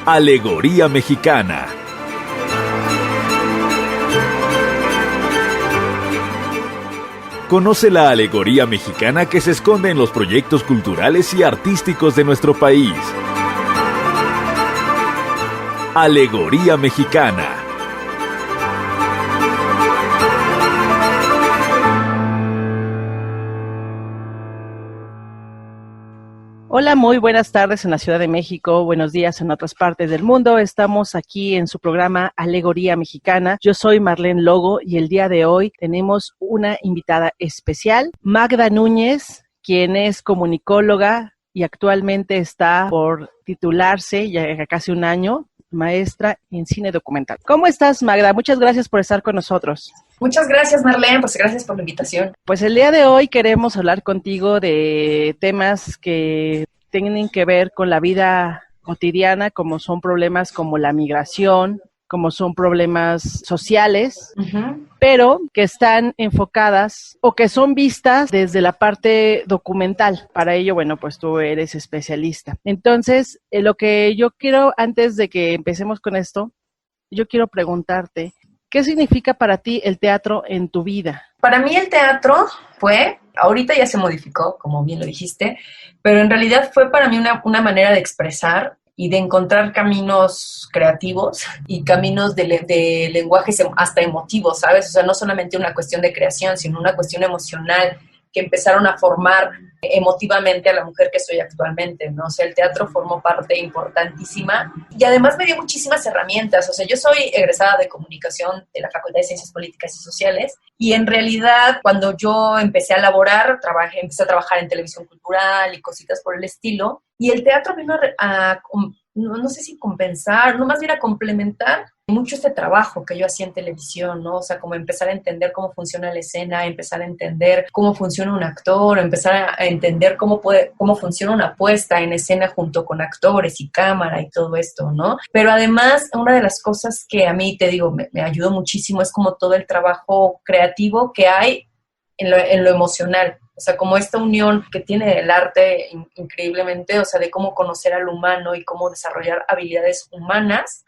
Alegoría mexicana. Conoce la alegoría mexicana que se esconde en los proyectos culturales y artísticos de nuestro país. Alegoría mexicana. Hola, muy buenas tardes en la Ciudad de México, buenos días en otras partes del mundo. Estamos aquí en su programa Alegoría Mexicana. Yo soy Marlene Logo y el día de hoy tenemos una invitada especial, Magda Núñez, quien es comunicóloga y actualmente está por titularse, ya casi un año, maestra en cine documental. ¿Cómo estás, Magda? Muchas gracias por estar con nosotros. Muchas gracias, Marlene, pues gracias por la invitación. Pues el día de hoy queremos hablar contigo de temas que tienen que ver con la vida cotidiana, como son problemas como la migración, como son problemas sociales, pero que están enfocadas o que son vistas desde la parte documental. Para ello, bueno, pues tú eres especialista. Entonces, lo que yo quiero, antes de que empecemos con esto, yo quiero preguntarte, ¿qué significa para ti el teatro en tu vida? Para mí el teatro fue, ahorita ya se modificó, como bien lo dijiste, pero en realidad fue para mí una manera de expresar y de encontrar caminos creativos y caminos de lenguajes hasta emotivos, ¿sabes? O sea, no solamente una cuestión de creación, sino una cuestión emocional que empezaron a formar emotivamente a la mujer que soy actualmente, ¿no? O sea, el teatro formó parte importantísima y además me dio muchísimas herramientas. O sea, yo soy egresada de comunicación de la Facultad de Ciencias Políticas y Sociales y en realidad cuando yo empecé a laborar, empecé a trabajar en televisión cultural y cositas por el estilo, y el teatro vino no sé si compensar, no, más bien a complementar mucho este trabajo que yo hacía en televisión, ¿no? O sea, como empezar a entender cómo funciona la escena, empezar a entender cómo funciona un actor, empezar a entender cómo funciona una puesta en escena junto con actores y cámara y todo esto, ¿no? Pero además, una de las cosas que a mí, te digo, me ayudó muchísimo es como todo el trabajo creativo que hay en lo emocional. O sea, como esta unión que tiene el arte increíblemente, o sea, de cómo conocer al humano y cómo desarrollar habilidades humanas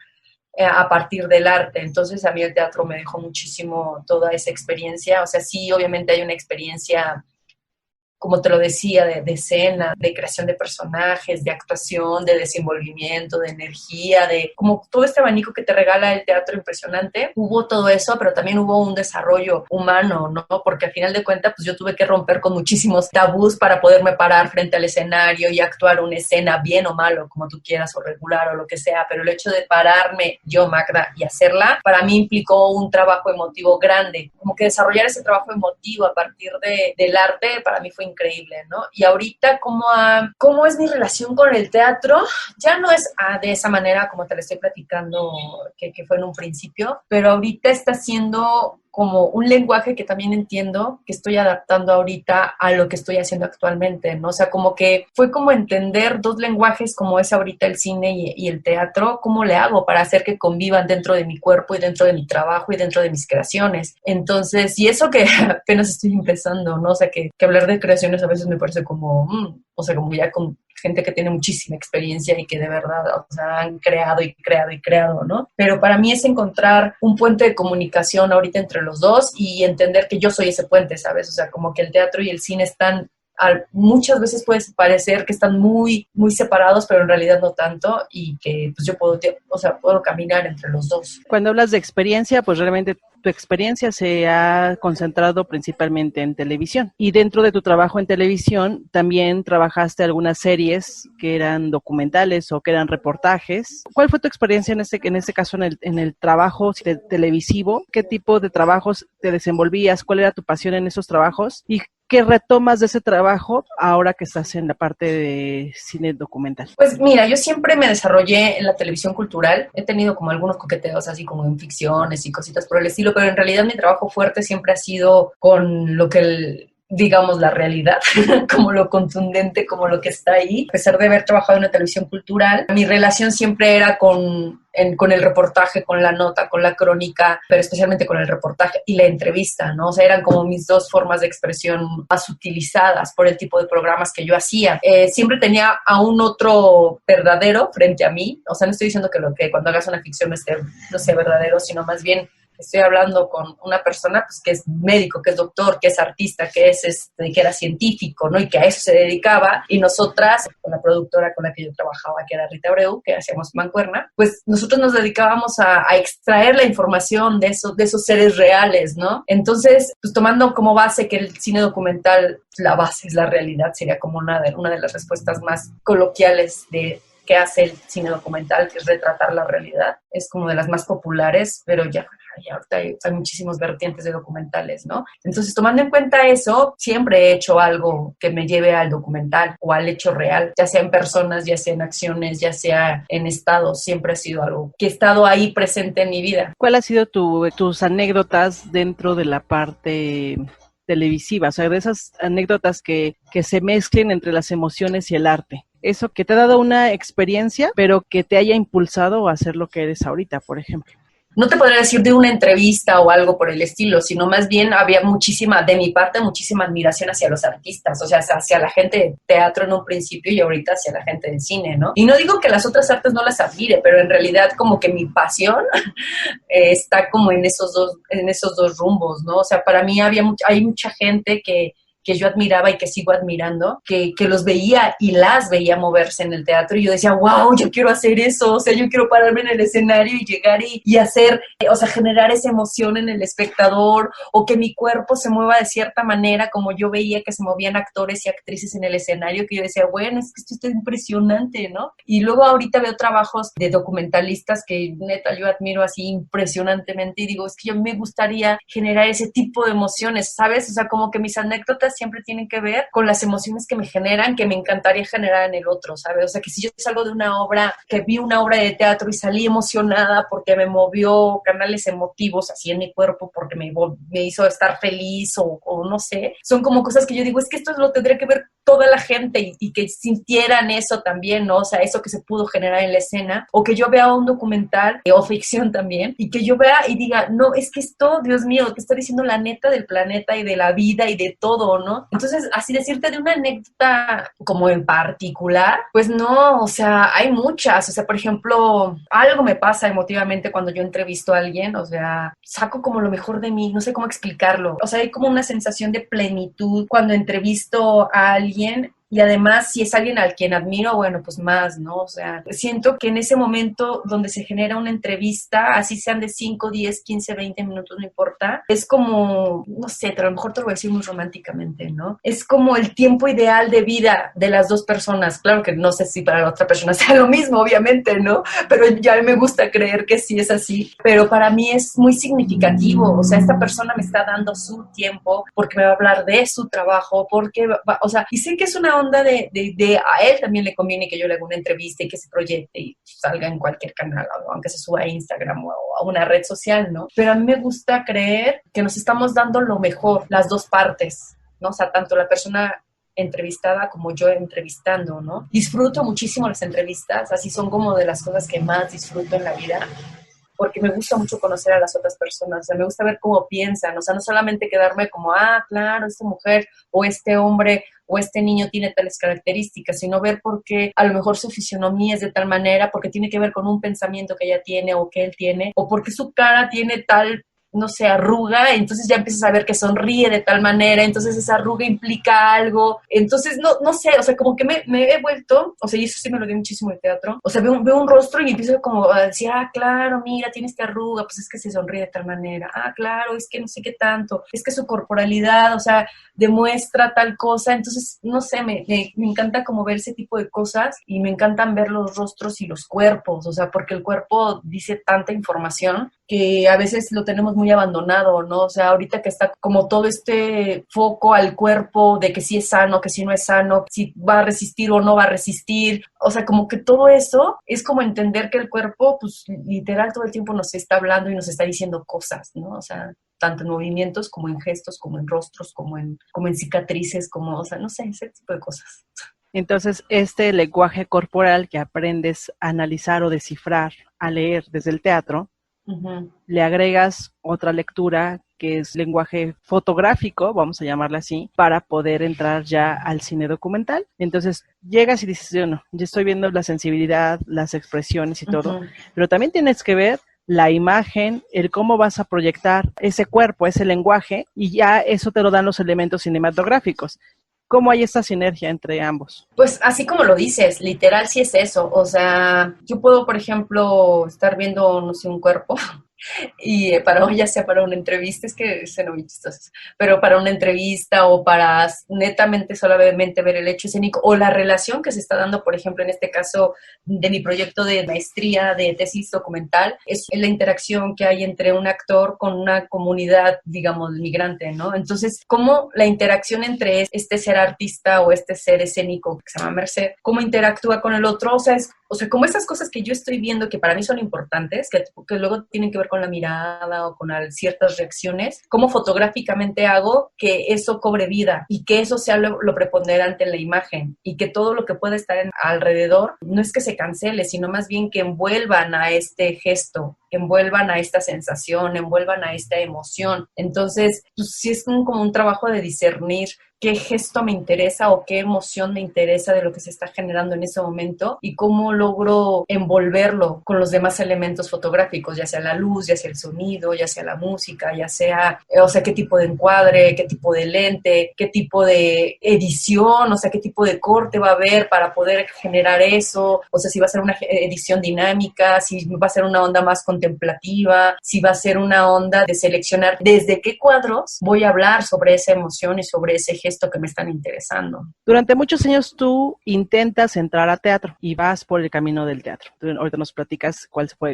a partir del arte. Entonces, a mí el teatro me dejó muchísimo toda esa experiencia. O sea, sí, obviamente hay una experiencia, como te lo decía, de escena, de creación de personajes, de actuación, de desenvolvimiento, de energía, de como todo este abanico que te regala el teatro impresionante. Hubo todo eso, pero también hubo un desarrollo humano, ¿no? Porque al final de cuentas, pues yo tuve que romper con muchísimos tabús para poderme parar frente al escenario y actuar una escena bien o malo, como tú quieras, o regular o lo que sea, pero el hecho de pararme yo, Magda, y hacerla, para mí implicó un trabajo emotivo grande. Como que desarrollar ese trabajo emotivo a partir del arte, para mí fue increíble, ¿no? Y ahorita, ¿cómo es mi relación con el teatro? Ya no es de esa manera como te lo estoy platicando, que fue en un principio, pero ahorita está siendo como un lenguaje que también entiendo, que estoy adaptando ahorita a lo que estoy haciendo actualmente, ¿no? O sea, como que fue como entender dos lenguajes como es ahorita el cine y el teatro, ¿cómo le hago para hacer que convivan dentro de mi cuerpo y dentro de mi trabajo y dentro de mis creaciones? Entonces, y eso que apenas estoy empezando, ¿no? O sea, que hablar de creaciones a veces me parece como, o sea, como ya con gente que tiene muchísima experiencia y que de verdad, o sea, han creado y creado y creado, ¿no? Pero para mí es encontrar un puente de comunicación ahorita entre los dos y entender que yo soy ese puente, ¿sabes? O sea, como que el teatro y el cine están, muchas veces puede parecer que están muy, muy separados, pero en realidad no tanto, y que pues yo puedo caminar entre los dos. Cuando hablas de experiencia, pues realmente tu experiencia se ha concentrado principalmente en televisión. Y dentro de tu trabajo en televisión, también trabajaste algunas series que eran documentales o que eran reportajes. ¿Cuál fue tu experiencia en este caso en el trabajo televisivo? ¿Qué tipo de trabajos te desenvolvías? ¿Cuál era tu pasión en esos trabajos? ¿Y qué retomas de ese trabajo ahora que estás en la parte de cine documental? Pues mira, yo siempre me desarrollé en la televisión cultural. He tenido como algunos coqueteos así como en ficciones y cositas por el estilo, pero en realidad mi trabajo fuerte siempre ha sido con lo que digamos, la realidad, como lo contundente, como lo que está ahí. A pesar de haber trabajado en una televisión cultural, mi relación siempre era con el reportaje, con la nota, con la crónica, pero especialmente con el reportaje y la entrevista, ¿no? O sea, eran como mis dos formas de expresión más utilizadas por el tipo de programas que yo hacía. Siempre tenía a un otro verdadero frente a mí. O sea, no estoy diciendo que cuando hagas una ficción no sea verdadero, sino más bien estoy hablando con una persona pues, que es médico, que es doctor, que es artista, que era científico, ¿no? Y que a eso se dedicaba. Y nosotras, con la productora con la que yo trabajaba, que era Rita Abreu, que hacíamos Mancuerna, pues nosotros nos dedicábamos a extraer la información de esos seres reales, ¿no? Entonces, pues tomando como base que el cine documental, la base es la realidad, sería como una de las respuestas más coloquiales de qué hace el cine documental, que es retratar la realidad. Es como de las más populares, pero ya ahorita hay muchísimos vertientes de documentales, ¿no? Entonces, tomando en cuenta eso, siempre he hecho algo que me lleve al documental o al hecho real, ya sea en personas, ya sea en acciones, ya sea en estados, siempre ha sido algo que ha estado ahí presente en mi vida. ¿Cuál ha sido tus anécdotas dentro de la parte televisiva? O sea, de esas anécdotas que se mezclen entre las emociones y el arte. Eso que te ha dado una experiencia, pero que te haya impulsado a hacer lo que eres ahorita, por ejemplo. No te podría decir de una entrevista o algo por el estilo, sino más bien había de mi parte, muchísima admiración hacia los artistas, o sea, hacia la gente de teatro en un principio y ahorita hacia la gente del cine, ¿no? Y no digo que las otras artes no las admire, pero en realidad como que mi pasión está como en esos dos rumbos, ¿no? O sea, para mí hay mucha gente que yo admiraba y que sigo admirando, que los veía y las veía moverse en el teatro y yo decía, wow, yo quiero hacer eso, o sea, yo quiero pararme en el escenario y llegar y hacer, o sea, generar esa emoción en el espectador o que mi cuerpo se mueva de cierta manera como yo veía que se movían actores y actrices en el escenario, que yo decía, bueno, es que esto está impresionante, ¿no? Y luego ahorita veo trabajos de documentalistas que neta yo admiro así impresionantemente y digo, es que yo me gustaría generar ese tipo de emociones, ¿sabes? O sea, como que mis anécdotas siempre tienen que ver con las emociones que me generan, que me encantaría generar en el otro, ¿sabes? O sea, que si yo salgo de una obra, que vi una obra de teatro y salí emocionada porque me movió canales emotivos así en mi cuerpo, porque me hizo estar feliz o no sé, son como cosas que yo digo, es que esto lo tendría que ver toda la gente y que sintieran eso también, ¿no? O sea, eso que se pudo generar en la escena, o que yo vea un documental o ficción también, y que yo vea y diga, no, es que esto, Dios mío, que está diciendo la neta del planeta y de la vida y de todo, ¿no? Entonces, así decirte de una anécdota como en particular, pues no, o sea, hay muchas, o sea, por ejemplo, algo me pasa emotivamente cuando yo entrevisto a alguien, o sea, saco como lo mejor de mí, no sé cómo explicarlo, o sea, hay como una sensación de plenitud cuando entrevisto a alguien. Y además, si es alguien al quien admiro, bueno, pues más, ¿no? O sea, siento que en ese momento donde se genera una entrevista, así sean de 5, 10, 15, 20 minutos, no importa, es como, no sé, pero a lo mejor te lo voy a decir muy románticamente, ¿no? Es como el tiempo ideal de vida de las dos personas. Claro que no sé si para la otra persona sea lo mismo, obviamente, ¿no? Pero ya me gusta creer que sí es así. Pero para mí es muy significativo. O sea, esta persona me está dando su tiempo porque me va a hablar de su trabajo, porque, o sea, y sé que es una onda de a él también le conviene que yo le haga una entrevista y que se proyecte y salga en cualquier canal, aunque se suba a Instagram o a una red social, ¿no? Pero a mí me gusta creer que nos estamos dando lo mejor, las dos partes, ¿no? O sea, tanto la persona entrevistada como yo entrevistando, ¿no? Disfruto muchísimo las entrevistas, así son como de las cosas que más disfruto en la vida, porque me gusta mucho conocer a las otras personas, o sea, me gusta ver cómo piensan, o sea, no solamente quedarme como, ah, claro, esta mujer o este hombre o este niño tiene tales características, sino ver por qué a lo mejor su fisionomía es de tal manera, porque tiene que ver con un pensamiento que ella tiene o que él tiene, o porque su cara tiene tal, no sé, arruga, entonces ya empiezas a ver que sonríe de tal manera, entonces esa arruga implica algo, entonces no sé, o sea, como que me he vuelto, o sea, y eso sí me lo dio muchísimo el teatro, o sea, veo un rostro y empiezo como a decir, ah, claro, mira, tiene esta arruga, pues es que se sonríe de tal manera, ah, claro, es que no sé qué tanto, es que su corporalidad, o sea, demuestra tal cosa, entonces, no sé, me encanta como ver ese tipo de cosas y me encantan ver los rostros y los cuerpos, o sea, porque el cuerpo dice tanta información que a veces lo tenemos muy abandonado, ¿no? O sea, ahorita que está como todo este foco al cuerpo de que sí es sano, que sí no es sano, si va a resistir o no va a resistir, o sea, como que todo eso es como entender que el cuerpo, pues, literal todo el tiempo nos está hablando y nos está diciendo cosas, ¿no? O sea, tanto en movimientos como en gestos, como en rostros, como en cicatrices, como, o sea, no sé, ese tipo de cosas. Entonces, este lenguaje corporal que aprendes a analizar o descifrar, a leer desde el teatro, Uh-huh. le agregas otra lectura que es lenguaje fotográfico, vamos a llamarla así, para poder entrar ya al cine documental. Entonces llegas y dices, yo no, yo estoy viendo la sensibilidad, las expresiones y todo, Uh-huh. pero también tienes que ver la imagen, el cómo vas a proyectar ese cuerpo, ese lenguaje, y ya eso te lo dan los elementos cinematográficos. ¿Cómo hay esta sinergia entre ambos? Pues así como lo dices, literal sí es eso. O sea, yo puedo, por ejemplo, estar viendo, no sé, un cuerpo y ya sea para una entrevista, es que se no muy chistoso, pero para una entrevista o para netamente solamente ver el hecho escénico o la relación que se está dando, por ejemplo, en este caso de mi proyecto de maestría de tesis documental, es la interacción que hay entre un actor con una comunidad, digamos, migrante, ¿no? Entonces, cómo la interacción entre este ser artista o este ser escénico que se llama Merced, cómo interactúa con el otro, o sea, como esas cosas que yo estoy viendo que para mí son importantes, que luego tienen que ver con la mirada o con ciertas reacciones, cómo fotográficamente hago que eso cobre vida y que eso sea lo preponderante en la imagen y que todo lo que pueda estar alrededor no es que se cancele, sino más bien que envuelvan a este gesto, envuelvan a esta sensación, envuelvan a esta emoción. Entonces, pues sí es como un trabajo de discernir qué gesto me interesa o qué emoción me interesa de lo que se está generando en ese momento y cómo logro envolverlo con los demás elementos fotográficos, ya sea la luz, ya sea el sonido, ya sea la música, ya sea, o sea, qué tipo de encuadre, qué tipo de lente, qué tipo de edición, o sea, qué tipo de corte va a haber para poder generar eso, o sea, si va a ser una edición dinámica, si va a ser una onda más contemplativa, si va a ser una onda de seleccionar desde qué cuadros voy a hablar sobre esa emoción y sobre ese gesto que me están interesando. Durante muchos años tú intentas entrar a teatro y vas por el camino del teatro. Tú ahorita nos platicas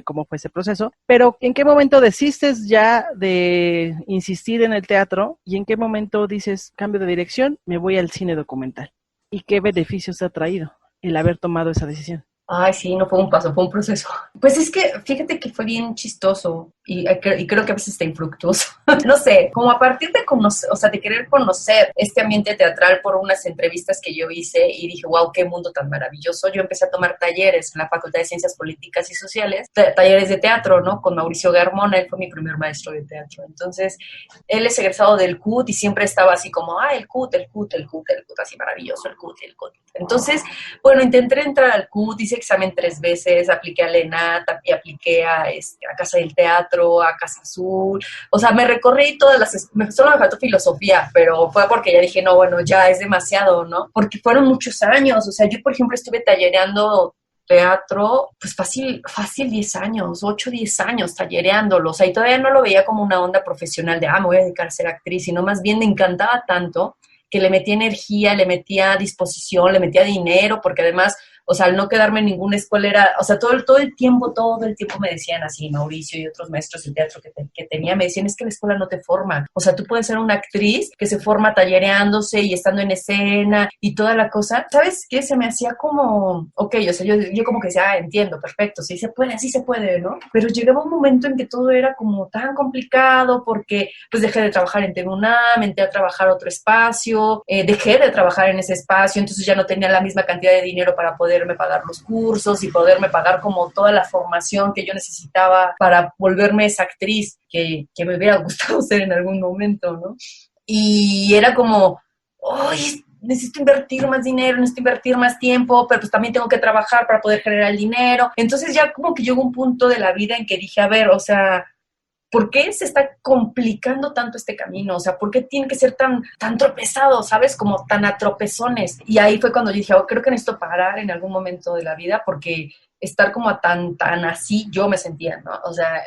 cómo fue ese proceso, pero ¿en qué momento desistes ya de insistir en el teatro y en qué momento dices cambio de dirección, me voy al cine documental? ¿Y qué beneficios te ha traído el haber tomado esa decisión? Ay, sí, no fue un paso, fue un proceso. Pues es que, fíjate que fue bien chistoso y creo que a veces está infructuoso. No sé, como a partir de conocer, o sea, de querer conocer este ambiente teatral por unas entrevistas que yo hice y dije, wow, qué mundo tan maravilloso. Yo empecé a tomar talleres en la Facultad de Ciencias Políticas y Sociales, talleres de teatro, ¿no? Con Mauricio Garmona, él fue mi primer maestro de teatro. Entonces, él es egresado del CUT y siempre estaba así como, el CUT, así maravilloso, el CUT. Entonces, bueno, intenté entrar al CUT, hice examen 3 veces, apliqué a ENAT y apliqué a Casa del Teatro, a Casa Azul, o sea, me recorrí solo me faltó filosofía, pero fue porque ya dije, no, bueno, ya es demasiado, ¿no? Porque fueron muchos años, o sea, yo, por ejemplo, estuve tallereando teatro, pues fácil 10 años, 8, 10 años tallereándolo, o sea, y todavía no lo veía como una onda profesional de, me voy a dedicar a ser actriz, sino más bien me encantaba tanto que le metía energía, le metía disposición, le metía dinero, porque además, o sea, al no quedarme en ninguna escuela era, o sea, todo el tiempo me decían así, Mauricio y otros maestros de teatro que tenía, me decían, es que la escuela no te forma, o sea, tú puedes ser una actriz que se forma tallereándose y estando en escena y toda la cosa, ¿sabes qué? Se me hacía como, ok, o sea, yo como que decía, entiendo, perfecto, sí se puede, ¿no? Pero llegaba un momento en que todo era como tan complicado porque, pues, dejé de trabajar en TV UNAM, entré a trabajar a otro espacio, dejé de trabajar en ese espacio, entonces ya no tenía la misma cantidad de dinero para poderme pagar los cursos y poderme pagar como toda la formación que yo necesitaba para volverme esa actriz que me hubiera gustado ser en algún momento, ¿no? Y era como, ¡ay! Necesito invertir más dinero, necesito invertir más tiempo, pero pues también tengo que trabajar para poder generar el dinero. Entonces ya como que llegó un punto de la vida en que dije, a ver, o sea, ¿por qué se está complicando tanto este camino? O sea, ¿por qué tiene que ser tan tropezado, sabes? Como tan a tropezones. Y ahí fue cuando yo dije, creo que necesito parar en algún momento de la vida porque estar como tan así yo me sentía, ¿no? O sea,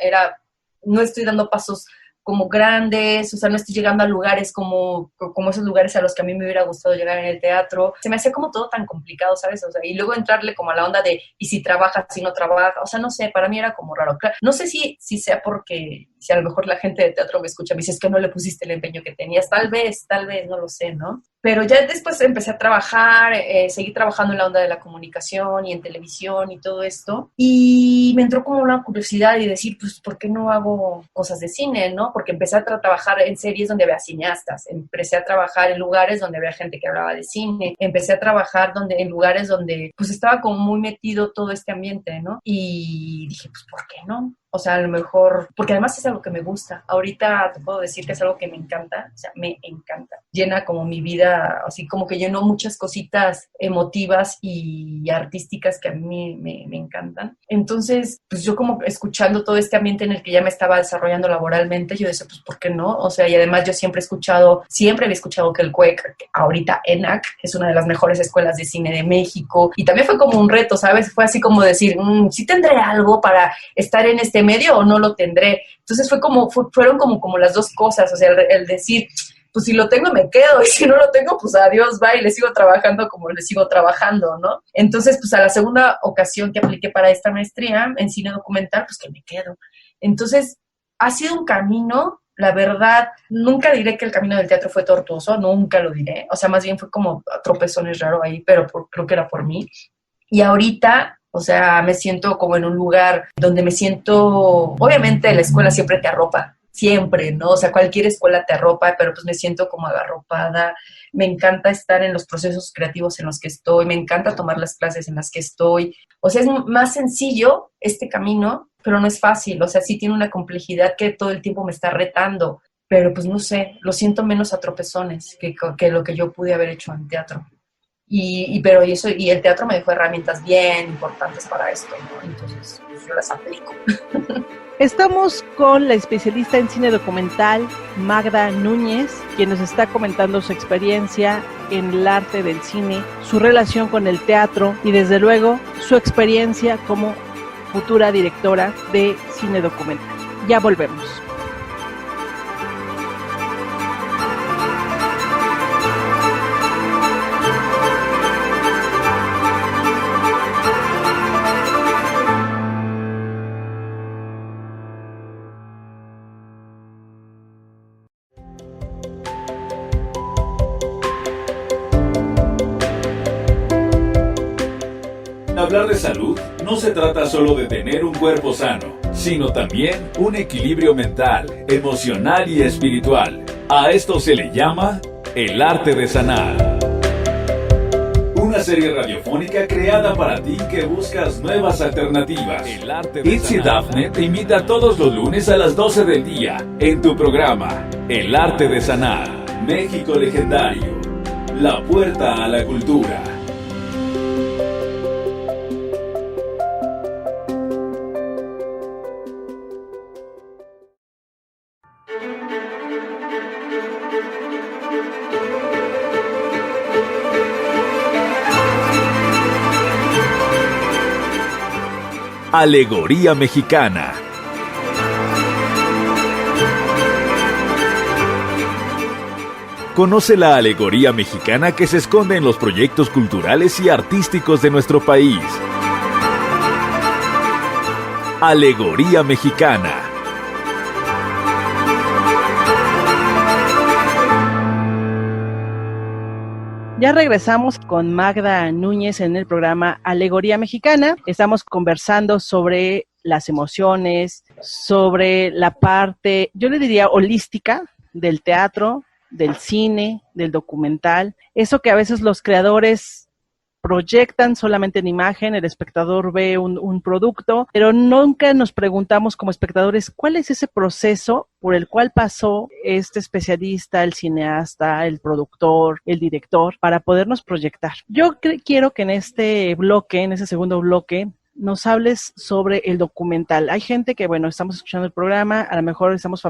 no estoy dando pasos como grandes, o sea, no estoy llegando a lugares como esos lugares a los que a mí me hubiera gustado llegar en el teatro. Se me hacía como todo tan complicado, ¿sabes? O sea, y luego entrarle como a la onda de, ¿y si trabaja, si no trabaja? O sea, no sé, para mí era como raro. Claro, no sé si sea porque, si a lo mejor la gente de teatro me escucha, me dice, es que no le pusiste el empeño que tenías. Tal vez, no lo sé, ¿no? Pero ya después empecé a trabajar, seguí trabajando en la onda de la comunicación y en televisión y todo esto. Y me entró como una curiosidad y decir, pues, ¿por qué no hago cosas de cine, no? Porque empecé a trabajar en series donde había cineastas. Empecé a trabajar en lugares donde había gente que hablaba de cine. Empecé a trabajar en lugares donde, pues, estaba como muy metido todo este ambiente, ¿no? Y dije, pues, ¿por qué no? O sea, a lo mejor, porque además es algo que me gusta. Ahorita te puedo decir que es algo que me encanta, o sea, me encanta. Llena como mi vida, así como que llenó muchas cositas emotivas y artísticas que a mí me encantan. Entonces, pues yo como escuchando todo este ambiente en el que ya me estaba desarrollando laboralmente, yo decía, pues, ¿por qué no? O sea, y además yo siempre había escuchado que el CUEC, ahorita ENAC, es una de las mejores escuelas de cine de México. Y también fue como un reto, ¿sabes? Fue así como decir, ¿sí tendré algo para estar en este medio o no lo tendré? Entonces fueron como las dos cosas, o sea, el decir, pues si lo tengo me quedo, y si no lo tengo, pues adiós, bye, y le sigo trabajando como le sigo trabajando, ¿no? Entonces, pues a la segunda ocasión que apliqué para esta maestría en cine documental, pues que me quedo. Entonces, ha sido un camino, la verdad, nunca diré que el camino del teatro fue tortuoso, nunca lo diré, o sea, más bien fue como tropezones raro ahí, pero creo que era por mí. Y ahorita, o sea, me siento como en un lugar donde me siento, obviamente la escuela siempre te arropa, siempre, ¿no? O sea, cualquier escuela te arropa, pero pues me siento como agarropada. Me encanta estar en los procesos creativos en los que estoy, me encanta tomar las clases en las que estoy. O sea, es más sencillo este camino, pero no es fácil. O sea, sí tiene una complejidad que todo el tiempo me está retando, pero pues no sé, lo siento menos a tropezones que lo que yo pude haber hecho en teatro. Y el teatro me dejó herramientas bien importantes para esto, ¿no? Entonces, pues, yo las aplico. Estamos con la especialista en cine documental, Magda Núñez, quien nos está comentando su experiencia en el arte del cine, su relación con el teatro y desde luego su experiencia como futura directora de cine documental. Ya volvemos. Hablar de salud no se trata solo de tener un cuerpo sano, sino también un equilibrio mental, emocional y espiritual. A esto se le llama el arte de sanar. Una serie radiofónica creada para ti que buscas nuevas alternativas. Itzy Dafne te invita todos los lunes a las 12 del día en tu programa El Arte de Sanar, México Legendario, la puerta a la cultura. Alegoría mexicana. Conoce la alegoría mexicana que se esconde en los proyectos culturales y artísticos de nuestro país. Alegoría mexicana. Ya regresamos con Magda Núñez en el programa Alegoría Mexicana. Estamos conversando sobre las emociones, sobre la parte, yo le diría holística del teatro, del cine, del documental. Eso que a veces los creadores proyectan solamente en imagen, el espectador ve un producto, pero nunca nos preguntamos como espectadores cuál es ese proceso por el cual pasó este especialista, el cineasta, el productor, el director, para podernos proyectar. Yo quiero que en este bloque, en ese segundo bloque, nos hables sobre el documental. Hay gente que, bueno, estamos escuchando el programa, a lo mejor estamos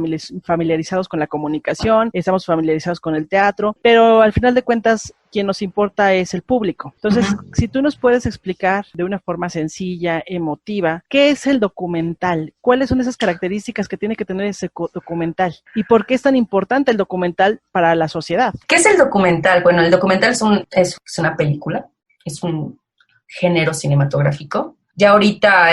familiarizados con la comunicación, estamos familiarizados con el teatro, pero al final de cuentas, quien nos importa es el público. Entonces, si tú nos puedes explicar de una forma sencilla, emotiva, ¿qué es el documental? ¿Cuáles son esas características que tiene que tener ese documental? ¿Y por qué es tan importante el documental para la sociedad? ¿Qué es el documental? Bueno, el documental es una película, es un género cinematográfico. Ya ahorita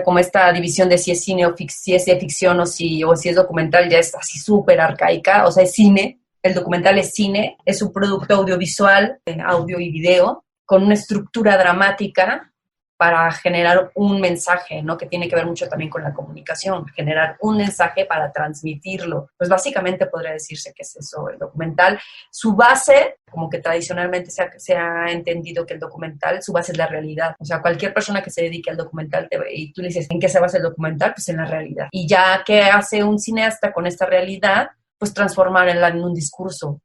como esta división de si es cine o si es de ficción o si es documental ya es así súper arcaica, o sea, es cine, El documental es cine, es un producto audiovisual, audio y video, con una estructura dramática para generar un mensaje, ¿no? Que tiene que ver mucho también con la comunicación, generar un mensaje para transmitirlo. Pues básicamente podría decirse que es eso, el documental. Su base, como que tradicionalmente se ha entendido que el documental, su base es la realidad. O sea, cualquier persona que se dedique al documental y tú le dices, ¿en qué se basa el documental? Pues en la realidad. Y ya, ¿qué hace un cineasta con esta realidad? Pues transformarla en un discurso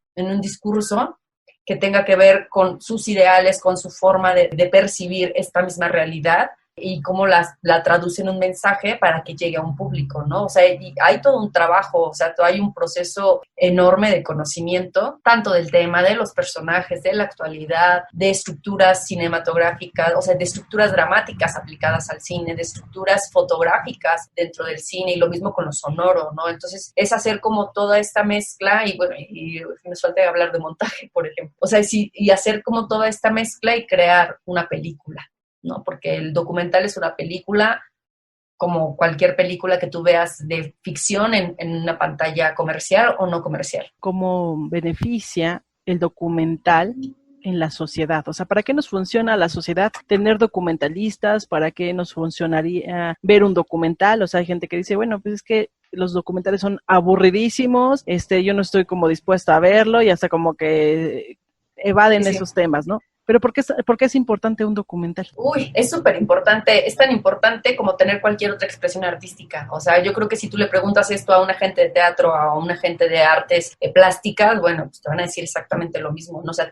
que tenga que ver con sus ideales, con su forma de percibir esta misma realidad y cómo la traduce en un mensaje para que llegue a un público, ¿no? O sea, y hay todo un trabajo, o sea, hay un proceso enorme de conocimiento, tanto del tema, de los personajes, de la actualidad, de estructuras cinematográficas, o sea, de estructuras dramáticas aplicadas al cine, de estructuras fotográficas dentro del cine, y lo mismo con lo sonoro, ¿no? Entonces, es hacer como toda esta mezcla, y bueno, y me falta hablar de montaje, por ejemplo. O sea, y hacer como toda esta mezcla y crear una película, ¿no? Porque el documental es una película como cualquier película que tú veas de ficción en una pantalla comercial o no comercial. ¿Cómo beneficia el documental en la sociedad? O sea, ¿para qué nos funciona la sociedad tener documentalistas? ¿Para qué nos funcionaría ver un documental? O sea, hay gente que dice, bueno, pues es que los documentales son aburridísimos, yo no estoy como dispuesta a verlo, y hasta como que evaden esos temas, ¿no? Pero ¿por qué es importante un documental? Uy, es súper importante, es tan importante como tener cualquier otra expresión artística. O sea, yo creo que si tú le preguntas esto a un agente de teatro, a un agente de artes plásticas, bueno, pues te van a decir exactamente lo mismo, ¿no? O sea,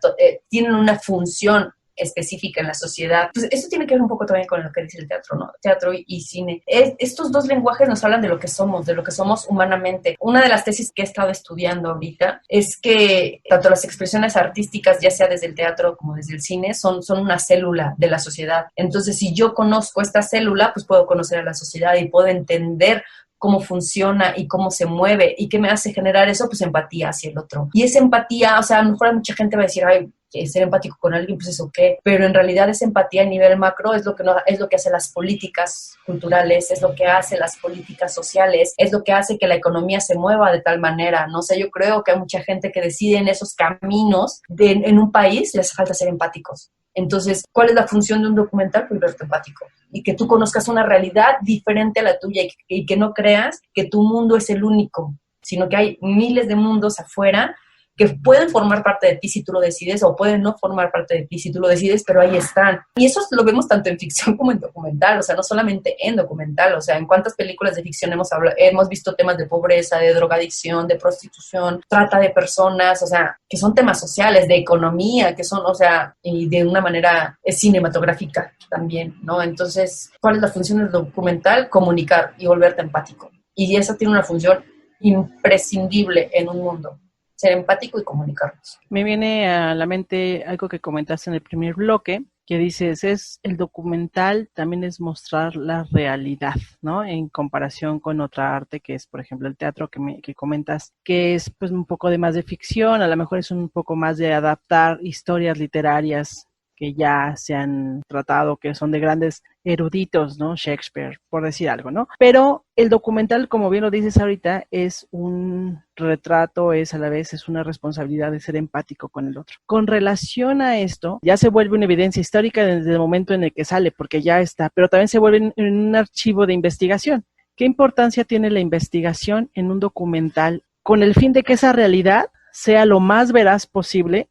tienen una función específica en la sociedad. Pues eso tiene que ver un poco también con lo que dice el teatro, ¿no? Teatro y cine. Estos dos lenguajes nos hablan de lo que somos humanamente. Una de las tesis que he estado estudiando ahorita es que tanto las expresiones artísticas, ya sea desde el teatro como desde el cine, son una célula de la sociedad. Entonces, si yo conozco esta célula, pues puedo conocer a la sociedad y puedo entender cómo funciona y cómo se mueve. ¿Y qué me hace generar eso? Pues empatía hacia el otro. Y esa empatía, o sea, a lo mejor mucha gente va a decir, ay, ser empático con alguien, pues eso qué, pero en realidad esa empatía a nivel macro es lo que hace las políticas culturales, es lo que hace las políticas sociales, es lo que hace que la economía se mueva de tal manera, ¿no? O sea, yo creo que hay mucha gente que decide en esos caminos en un país, les falta ser empáticos. Entonces, ¿cuál es la función de un documental? Pues verte empático y que tú conozcas una realidad diferente a la tuya y que no creas que tu mundo es el único, sino que hay miles de mundos afuera que pueden formar parte de ti si tú lo decides o pueden no formar parte de ti si tú lo decides, pero ahí están. Y eso lo vemos tanto en ficción como en documental, o sea, no solamente en documental, o sea, en cuántas películas de ficción hemos visto temas de pobreza, de drogadicción, de prostitución, trata de personas, o sea, que son temas sociales, de economía, que son, o sea, y de una manera cinematográfica también, ¿no? Entonces, ¿cuál es la función del documental? Comunicar y volverte empático. Y esa tiene una función imprescindible en un mundo. Ser empático y comunicarnos. Me viene a la mente algo que comentaste en el primer bloque, que dices, el documental también es mostrar la realidad, ¿no? En comparación con otra arte que es, por ejemplo, el teatro que comentas, que es pues un poco de más de ficción, a lo mejor es un poco más de adaptar historias literarias que ya se han tratado, que son de grandes eruditos, ¿no? Shakespeare, por decir algo, ¿no? Pero el documental, como bien lo dices ahorita, es un retrato, es a la vez, es una responsabilidad de ser empático con el otro. Con relación a esto, ya se vuelve una evidencia histórica desde el momento en el que sale, porque ya está, pero también se vuelve en un archivo de investigación. ¿Qué importancia tiene la investigación en un documental con el fin de que esa realidad sea lo más veraz posible,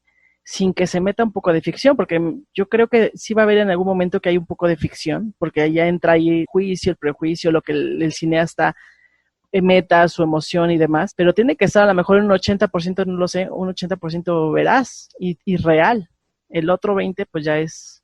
sin que se meta un poco de ficción? Porque yo creo que sí va a haber en algún momento que hay un poco de ficción, porque allá entra ahí el juicio, el prejuicio, lo que el cineasta meta, su emoción y demás, pero tiene que estar a lo mejor en un 80%, no lo sé, un 80% veraz y real. El otro 20% pues ya es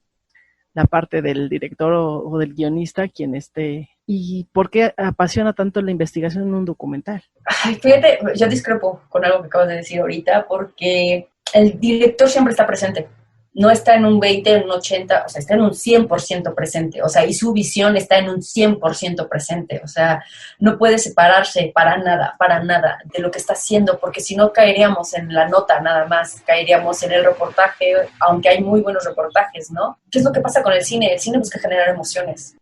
la parte del director o del guionista quien esté. ¿Y por qué apasiona tanto la investigación en un documental? Ay, fíjate, yo discrepo con algo que acabas de decir ahorita, porque el director siempre está presente. No está en un 20, en un 80, o sea, está en un 100% presente. O sea, y su visión está en un 100% presente. O sea, no puede separarse para nada de lo que está haciendo, porque si no caeríamos en la nota nada más, caeríamos en el reportaje, aunque hay muy buenos reportajes, ¿no? ¿Qué es lo que pasa con el cine? El cine busca generar emociones,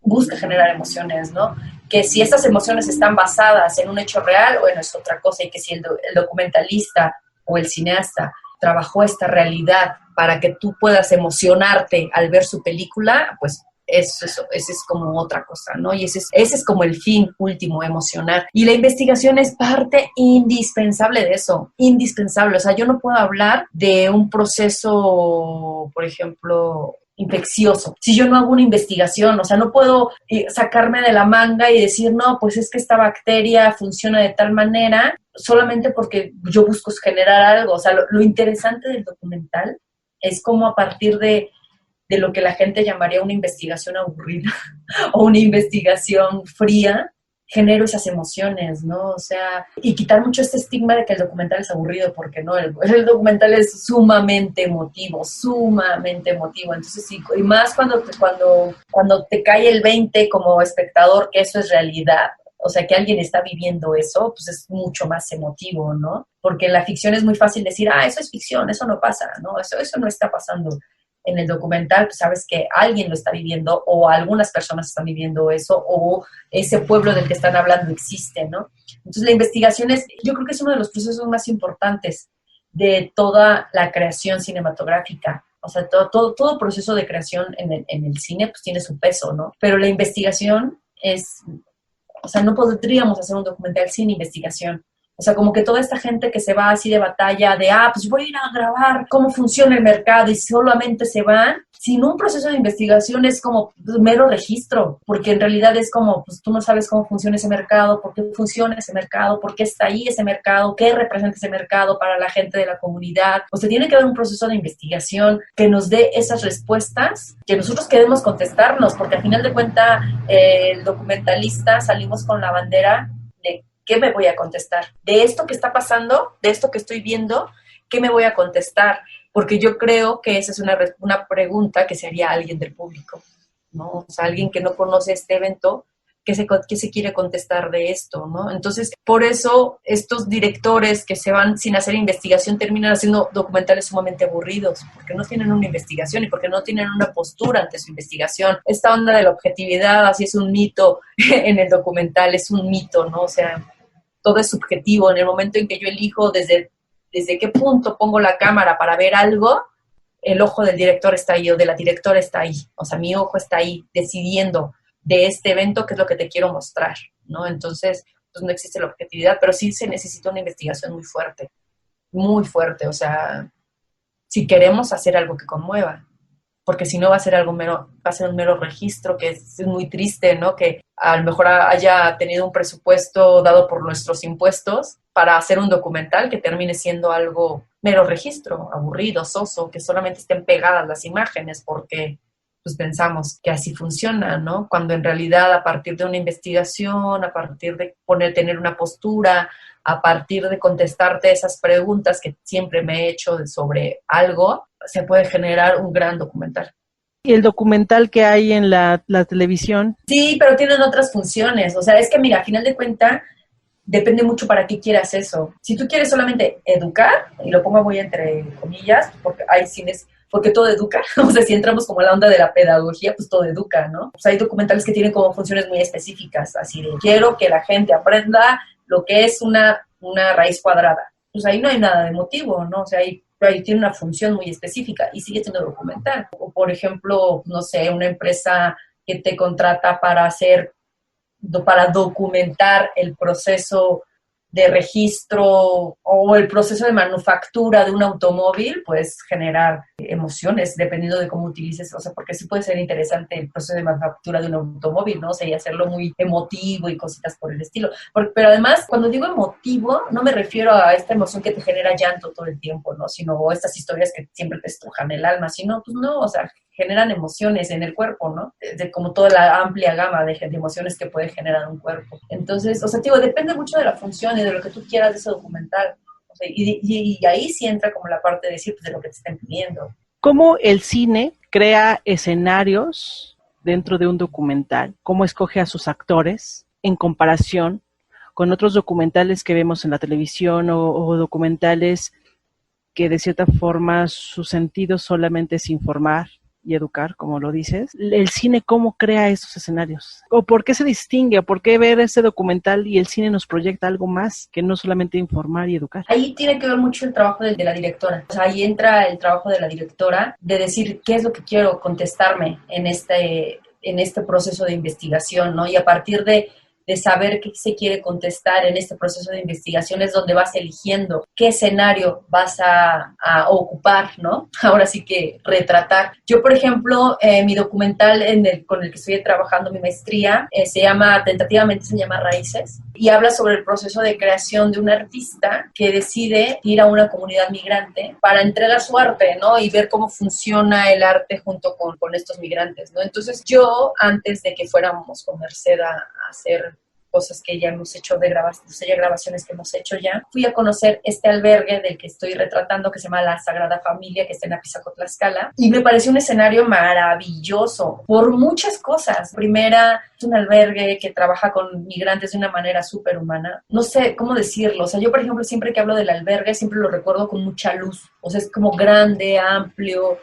¿no? Que si estas emociones están basadas en un hecho real, bueno, es otra cosa, y que si el documentalista o el cineasta trabajó esta realidad para que tú puedas emocionarte al ver su película, pues eso es como otra cosa, ¿no? Y ese es como el fin último, emocionar. Y la investigación es parte indispensable de eso, indispensable. O sea, yo no puedo hablar de un proceso, por ejemplo, infeccioso, si yo no hago una investigación. O sea, no puedo sacarme de la manga y decir, no, pues es que esta bacteria funciona de tal manera solamente porque yo busco generar algo. O sea, lo interesante del documental es como a partir de lo que la gente llamaría una investigación aburrida o una investigación fría, genero esas emociones, ¿no? O sea, y quitar mucho este estigma de que el documental es aburrido, porque no, el documental es sumamente emotivo, sumamente emotivo. Entonces, sí, y más cuando te cae el 20 como espectador que eso es realidad, o sea, que alguien está viviendo eso, pues es mucho más emotivo, ¿no? Porque en la ficción es muy fácil decir, eso es ficción, eso no pasa, ¿no? Eso no está pasando. En el documental, pues sabes que alguien lo está viviendo o algunas personas están viviendo eso o ese pueblo del que están hablando existe, ¿no? Entonces la investigación yo creo que es uno de los procesos más importantes de toda la creación cinematográfica. O sea, todo proceso de creación en el cine pues tiene su peso, ¿no? Pero la investigación o sea, no podríamos hacer un documental sin investigación. O sea, como que toda esta gente que se va así de batalla, pues voy a ir a grabar cómo funciona el mercado y solamente se van, sin un proceso de investigación es como mero registro, porque en realidad es como, pues tú no sabes cómo funciona ese mercado, por qué funciona ese mercado, por qué está ahí ese mercado, qué representa ese mercado para la gente de la comunidad. O sea, tiene que haber un proceso de investigación que nos dé esas respuestas que nosotros queremos contestarnos, porque al final de cuentas el documentalista salimos con la bandera de ¿qué me voy a contestar? De esto que está pasando, de esto que estoy viendo, ¿qué me voy a contestar? Porque yo creo que esa es una pregunta que se haría alguien del público, ¿no? O sea, alguien que no conoce este evento, ¿qué se quiere contestar de esto, ¿no? Entonces, por eso estos directores que se van sin hacer investigación terminan haciendo documentales sumamente aburridos, porque no tienen una investigación y porque no tienen una postura ante su investigación. Esta onda de la objetividad, así es un mito en el documental, es un mito, ¿no? O sea, todo es subjetivo. En el momento en que yo elijo desde qué punto pongo la cámara para ver algo, el ojo del director está ahí o de la directora está ahí. O sea, mi ojo está ahí decidiendo de este evento qué es lo que te quiero mostrar, ¿no? Entonces, pues no existe la objetividad, pero sí se necesita una investigación muy fuerte, muy fuerte. O sea, si queremos hacer algo que conmueva, porque si no va a ser va a ser un mero registro, que es muy triste, ¿no? Que a lo mejor haya tenido un presupuesto dado por nuestros impuestos para hacer un documental que termine siendo algo mero registro, aburrido, soso, que solamente estén pegadas las imágenes porque pues pensamos que así funciona, ¿no? Cuando en realidad a partir de una investigación, a partir de tener una postura, a partir de contestarte esas preguntas que siempre me he hecho sobre algo, se puede generar un gran documental. ¿Y el documental que hay en la televisión? Sí, pero tienen otras funciones. O sea, es que mira, a final de cuentas, depende mucho para qué quieras eso. Si tú quieres solamente educar, y lo pongo muy entre comillas, porque hay cines, porque todo educa. O sea, si entramos como en la onda de la pedagogía, pues todo educa, ¿no? Pues hay documentales que tienen como funciones muy específicas, así de quiero que la gente aprenda lo que es una raíz cuadrada. Pues ahí no hay nada de motivo, ¿no? O sea, ahí tiene una función muy específica y sigue siendo documental. O, por ejemplo, no sé, una empresa que te contrata para documentar el proceso de registro o el proceso de manufactura de un automóvil, puedes generar emociones dependiendo de cómo utilices, o sea, porque sí puede ser interesante el proceso de manufactura de un automóvil, ¿no? O sea, y hacerlo muy emotivo y cositas por el estilo. Pero además, cuando digo emotivo, no me refiero a esta emoción que te genera llanto todo el tiempo, ¿no? Sino estas historias que siempre te estrujan el alma, sino, pues no, o sea, generan emociones en el cuerpo, ¿no? De como toda la amplia gama de emociones que puede generar un cuerpo. Entonces, o sea, digo, depende mucho de la función y de lo que tú quieras de ese documental. O sea, y ahí sí entra como la parte de decir, pues, de lo que te estén pidiendo. ¿Cómo el cine crea escenarios dentro de un documental? ¿Cómo escoge a sus actores en comparación con otros documentales que vemos en la televisión o documentales que de cierta forma su sentido solamente es informar, y educar, como lo dices, el cine cómo crea estos escenarios, o por qué se distingue, o por qué ver ese documental y el cine nos proyecta algo más que no solamente informar y educar. Ahí tiene que ver mucho el trabajo de la directora. O sea, ahí entra el trabajo de la directora de decir qué es lo que quiero contestarme en este proceso de investigación, ¿no? Y a partir de saber qué se quiere contestar en este proceso de investigación es donde vas eligiendo qué escenario vas a ocupar, ¿no? Ahora sí que retratar. Yo, por ejemplo, mi documental con el que estoy trabajando mi maestría tentativamente se llama Raíces, y habla sobre el proceso de creación de un artista que decide ir a una comunidad migrante para entregar su arte, ¿no? Y ver cómo funciona el arte junto con estos migrantes, ¿no? Entonces yo, antes de que fuéramos con Merced a hacer cosas que ya hemos hecho grabaciones que hemos hecho ya, fui a conocer este albergue del que estoy retratando, que se llama La Sagrada Familia, que está en Apizaco, Tlaxcala, y me pareció un escenario maravilloso por muchas cosas. Primera, es un albergue que trabaja con migrantes de una manera súper humana. No sé cómo decirlo, o sea, yo, por ejemplo, siempre que hablo del albergue, siempre lo recuerdo con mucha luz, o sea, es como grande, amplio,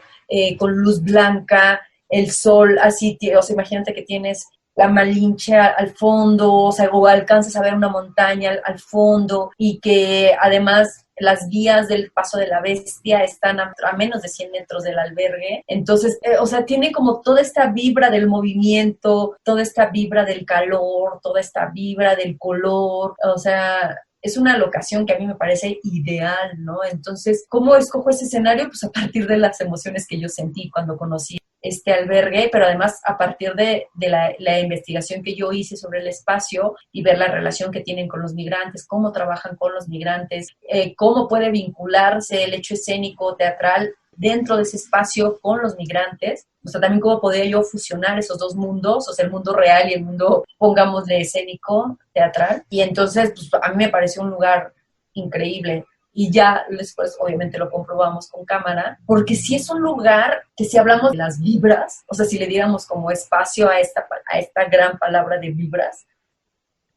con luz blanca, el sol así, o sea, imagínate que tienes la Malinche al fondo, o sea, o alcanzas a ver una montaña al fondo, y que además las vías del Paso de la Bestia están a menos de 100 metros del albergue. Entonces, o sea, tiene como toda esta vibra del movimiento, toda esta vibra del calor, toda esta vibra del color, o sea, es una locación que a mí me parece ideal, ¿no? Entonces, ¿cómo escojo ese escenario? Pues a partir de las emociones que yo sentí cuando conocí este albergue, pero además a partir de la investigación que yo hice sobre el espacio y ver la relación que tienen con los migrantes, cómo trabajan con los migrantes, cómo puede vincularse el hecho escénico, teatral, dentro de ese espacio con los migrantes. O sea, también cómo podía yo fusionar esos dos mundos, o sea, el mundo real y el mundo, pongámosle, escénico, teatral. Y entonces, pues, a mí me pareció un lugar increíble. Y ya después, obviamente, lo comprobamos con cámara, porque sí es un lugar que, si hablamos de las vibras, o sea, si le diéramos como espacio a esta gran palabra de vibras,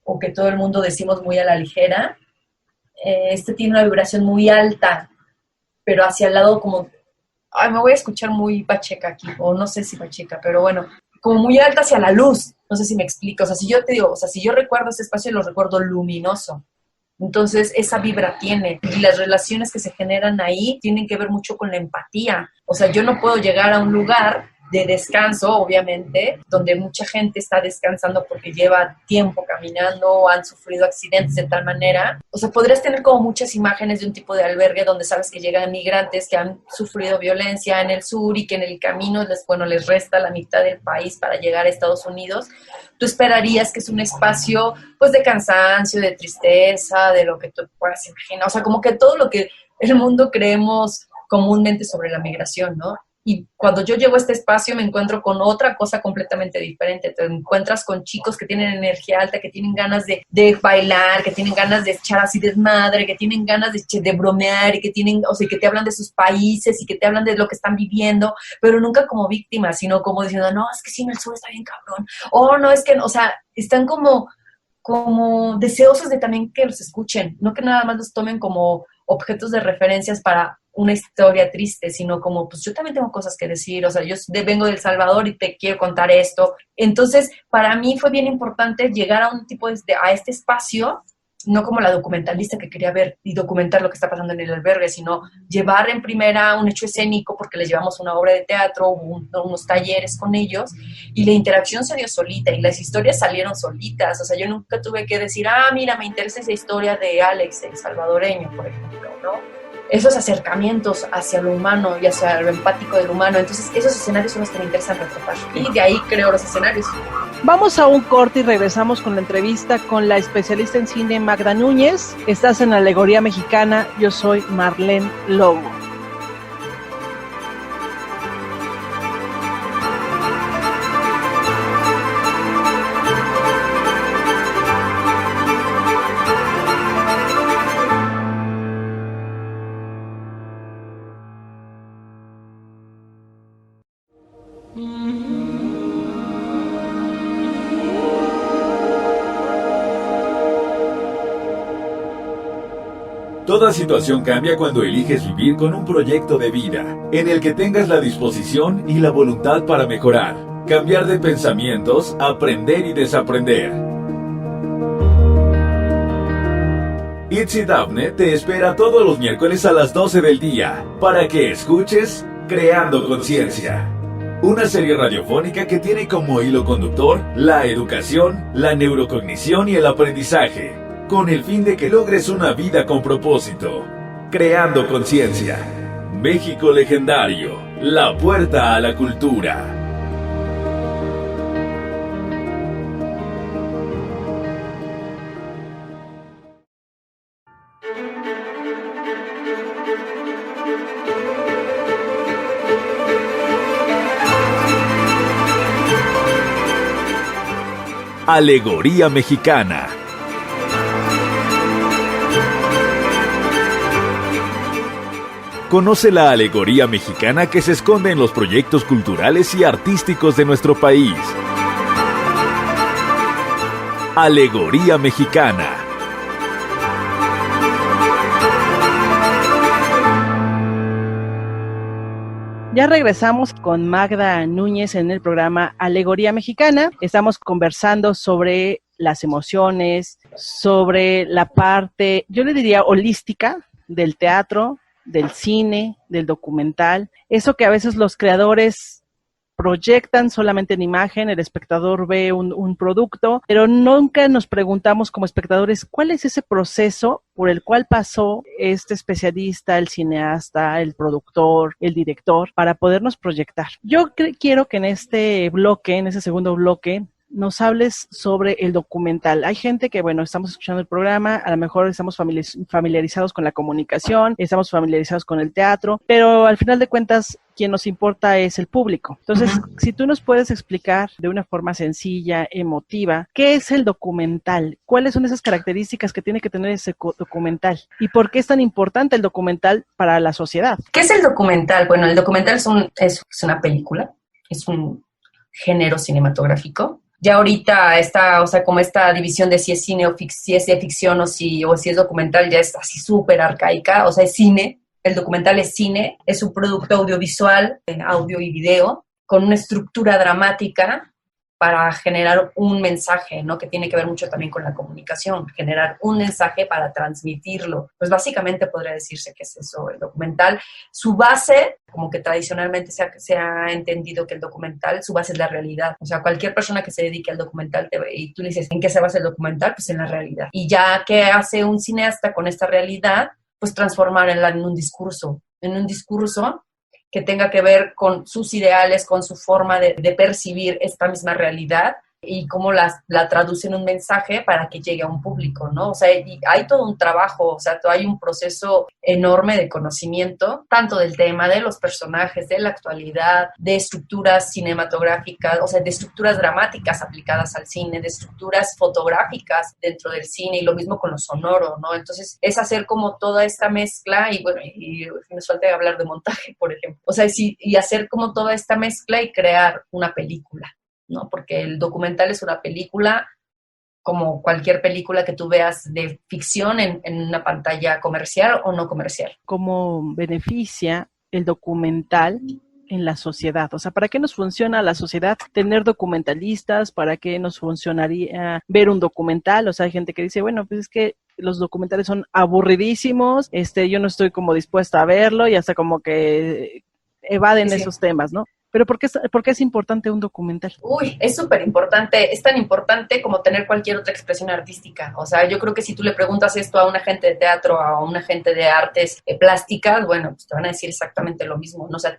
o que todo el mundo decimos muy a la ligera, tiene una vibración muy alta, pero hacia el lado como, ay, me voy a escuchar muy pacheca aquí, o no sé si pacheca, pero bueno, como muy alta hacia la luz, no sé si me explico. O sea, si yo te digo, o sea, si yo recuerdo ese espacio, lo recuerdo luminoso. Entonces, esa vibra tiene, y las relaciones que se generan ahí tienen que ver mucho con la empatía. O sea, yo no puedo llegar a un lugar de descanso, obviamente, donde mucha gente está descansando porque lleva tiempo caminando o han sufrido accidentes de tal manera. O sea, podrías tener como muchas imágenes de un tipo de albergue donde sabes que llegan migrantes que han sufrido violencia en el sur y que en el camino les resta la mitad del país para llegar a Estados Unidos. Tú esperarías que es un espacio, pues, de cansancio, de tristeza, de lo que tú puedas imaginar. O sea, como que todo lo que el mundo creemos comúnmente sobre la migración, ¿no? Y cuando yo llego a este espacio me encuentro con otra cosa completamente diferente. Te encuentras con chicos que tienen energía alta, que tienen ganas de bailar, que tienen ganas de echar así desmadre, que tienen ganas de bromear, y que tienen, o sea, que te hablan de sus países y que te hablan de lo que están viviendo, pero nunca como víctimas, sino como diciendo, no, es que sí, en el sur está bien cabrón. O no, es que, o sea, están como deseosos de también que los escuchen, no que nada más los tomen como objetos de referencias para una historia triste, sino como, pues yo también tengo cosas que decir, o sea, yo vengo de El Salvador y te quiero contar esto. Entonces, para mí fue bien importante llegar a a este espacio, no como la documentalista que quería ver y documentar lo que está pasando en el albergue, sino llevar en primera un hecho escénico, porque les llevamos una obra de teatro, unos talleres con ellos, y la interacción se dio solita, y las historias salieron solitas. O sea, yo nunca tuve que decir, mira, me interesa esa historia de Alex, el salvadoreño, por ejemplo, ¿no? Esos acercamientos hacia lo humano y hacia lo empático del humano. Entonces, esos escenarios son los que me interesan retratar. Y de ahí creo los escenarios. Vamos a un corte y regresamos con la entrevista con la especialista en cine Magda Núñez. Estás en Alegoría Mexicana. Yo soy Marlene Lobo. Toda situación cambia cuando eliges vivir con un proyecto de vida, en el que tengas la disposición y la voluntad para mejorar, cambiar de pensamientos, aprender y desaprender. Itzy Dafne te espera todos los miércoles a las 12 del día, para que escuches Creando Conciencia. Una serie radiofónica que tiene como hilo conductor la educación, la neurocognición y el aprendizaje, con el fin de que logres una vida con propósito. Creando Conciencia. México legendario. La puerta a la cultura. Alegoría mexicana. Conoce la alegoría mexicana que se esconde en los proyectos culturales y artísticos de nuestro país. Alegoría mexicana. Ya regresamos con Magda Núñez en el programa Alegoría Mexicana. Estamos conversando sobre las emociones, sobre la parte, yo le diría holística, del teatro, del cine, del documental. Eso que a veces los creadores proyectan solamente en imagen, el espectador ve un producto, pero nunca nos preguntamos como espectadores cuál es ese proceso por el cual pasó este especialista, el cineasta, el productor, el director, para podernos proyectar. Yo quiero que en este bloque, en ese segundo bloque, nos hables sobre el documental. Hay gente que, bueno, estamos escuchando el programa, a lo mejor estamos familiarizados con la comunicación, estamos familiarizados con el teatro, pero al final de cuentas, quien nos importa es el público. Entonces, si tú nos puedes explicar de una forma sencilla, emotiva, ¿qué es el documental? ¿Cuáles son esas características que tiene que tener ese documental? ¿Y por qué es tan importante el documental para la sociedad? ¿Qué es el documental? Bueno, el documental es una película, es un género cinematográfico. Ya ahorita está, o sea, como esta división de si es cine o si es de ficción o si es documental, ya es así súper arcaica, o sea, es cine. El documental es cine, es un producto audiovisual, audio y video, con una estructura dramática para generar un mensaje, ¿no? Que tiene que ver mucho también con la comunicación, generar un mensaje para transmitirlo. Pues básicamente podría decirse que es eso, el documental. Su base, como que tradicionalmente se ha entendido que el documental, su base es la realidad. O sea, cualquier persona que se dedique al documental y tú le dices, ¿en qué se basa el documental? Pues en la realidad. Y ya, ¿qué hace un cineasta con esta realidad? Pues transformarla en un discurso que tenga que ver con sus ideales, con su forma de percibir esta misma realidad y cómo la traduce en un mensaje para que llegue a un público, ¿no? O sea, hay todo un trabajo, o sea, hay un proceso enorme de conocimiento, tanto del tema, de los personajes, de la actualidad, de estructuras cinematográficas, o sea, de estructuras dramáticas aplicadas al cine, de estructuras fotográficas dentro del cine, y lo mismo con lo sonoro, ¿no? Entonces, es hacer como toda esta mezcla, y bueno, y nos falta hablar de montaje, por ejemplo. O sea, y hacer como toda esta mezcla y crear una película, ¿no? Porque el documental es una película como cualquier película que tú veas de ficción en una pantalla comercial o no comercial. ¿Cómo beneficia el documental en la sociedad? O sea, ¿para qué nos funciona la sociedad tener documentalistas? ¿Para qué nos funcionaría ver un documental? O sea, hay gente que dice, bueno, pues es que los documentales son aburridísimos, yo no estoy como dispuesta a verlo, y hasta como que evaden esos temas, ¿no? Pero ¿por qué es importante un documental? Uy, es súper importante, es tan importante como tener cualquier otra expresión artística. O sea, yo creo que si tú le preguntas esto a un agente de teatro, a un agente de artes plásticas, bueno, pues te van a decir exactamente lo mismo, ¿no? O sea,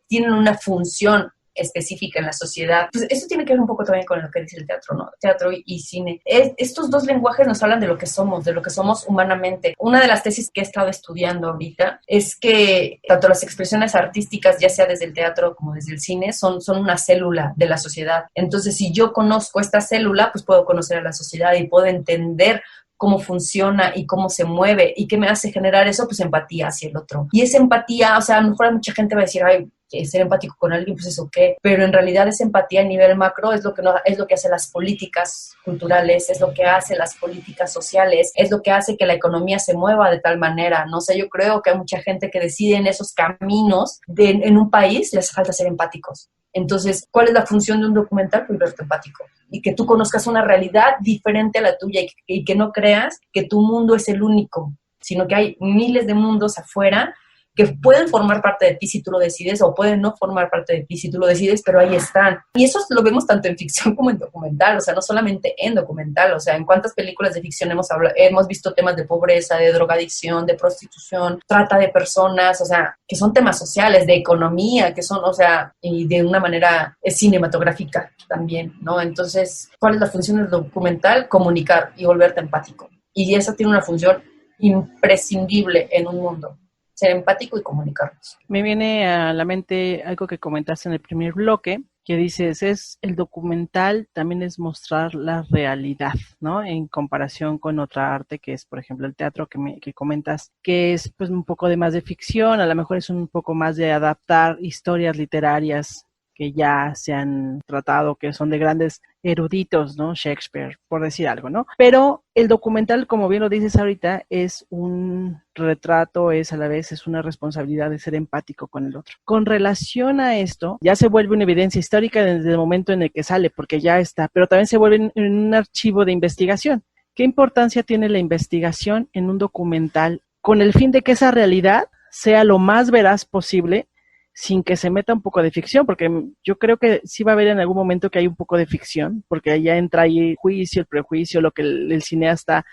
tienen una función específica en la sociedad. Pues eso tiene que ver un poco también con lo que dice el teatro, ¿no? Teatro y cine. Estos dos lenguajes nos hablan de lo que somos humanamente. Una de las tesis que he estado estudiando ahorita es que tanto las expresiones artísticas, ya sea desde el teatro como desde el cine, son una célula de la sociedad. Entonces, si yo conozco esta célula, pues puedo conocer a la sociedad y puedo entender cómo funciona y cómo se mueve y qué me hace generar eso, pues empatía hacia el otro. Y esa empatía, o sea, a lo mejor mucha gente va a decir, ay, que ser empático con alguien, pues eso qué, pero en realidad esa empatía a nivel macro es lo que es lo que hace las políticas culturales, es lo que hace las políticas sociales, es lo que hace que la economía se mueva de tal manera. No sé, yo creo que hay mucha gente que decide en esos caminos en un país, les hace falta ser empáticos. Entonces, ¿cuál es la función de un documental? Volverte empático y que tú conozcas una realidad diferente a la tuya y que no creas que tu mundo es el único, sino que hay miles de mundos afuera que pueden formar parte de ti si tú lo decides o pueden no formar parte de ti si tú lo decides, pero ahí están. Y eso lo vemos tanto en ficción como en documental, o sea, no solamente en documental, o sea, en cuántas películas de ficción hemos visto temas de pobreza, de drogadicción, de prostitución, trata de personas, o sea, que son temas sociales, de economía, que son, o sea, y de una manera cinematográfica también, ¿no? Entonces, ¿cuál es la función del documental? Comunicar y volverte empático. Y esa tiene una función imprescindible en un mundo. Ser empático y comunicarnos. Me viene a la mente algo que comentaste en el primer bloque, que dices, el documental también es mostrar la realidad, ¿no? En comparación con otra arte que es, por ejemplo, el teatro que comentas, que es pues un poco de más de ficción, a lo mejor es un poco más de adaptar historias literarias que ya se han tratado, que son de grandes eruditos, ¿no? Shakespeare, por decir algo, ¿no? Pero el documental, como bien lo dices ahorita, es un retrato, es a la vez, es una responsabilidad de ser empático con el otro. Con relación a esto, ya se vuelve una evidencia histórica desde el momento en el que sale, porque ya está, pero también se vuelve en un archivo de investigación. ¿Qué importancia tiene la investigación en un documental con el fin de que esa realidad sea lo más veraz posible, sin que se meta un poco de ficción? Porque yo creo que sí va a haber en algún momento que hay un poco de ficción, porque ahí ya entra ahí el juicio, el prejuicio, lo que el cineasta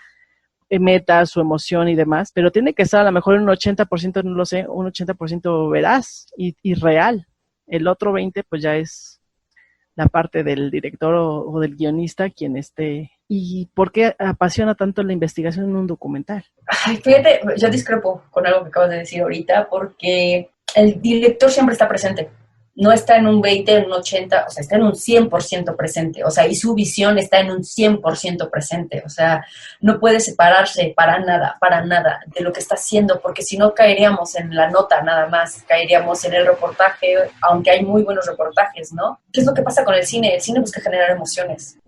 meta, su emoción y demás, pero tiene que estar a lo mejor en un 80%, no lo sé, un 80% veraz y real. El otro 20% pues ya es la parte del director o del guionista quien esté. ¿Y por qué apasiona tanto la investigación en un documental? Ay, fíjate, yo discrepo con algo que acabas de decir ahorita, porque el director siempre está presente. No está en un 20, en un 80, o sea, está en un 100% presente. O sea, y su visión está en un 100% presente. O sea, no puede separarse para nada de lo que está haciendo, porque si no caeríamos en la nota nada más, caeríamos en el reportaje, aunque hay muy buenos reportajes, ¿no? ¿Qué es lo que pasa con el cine? El cine busca generar emociones,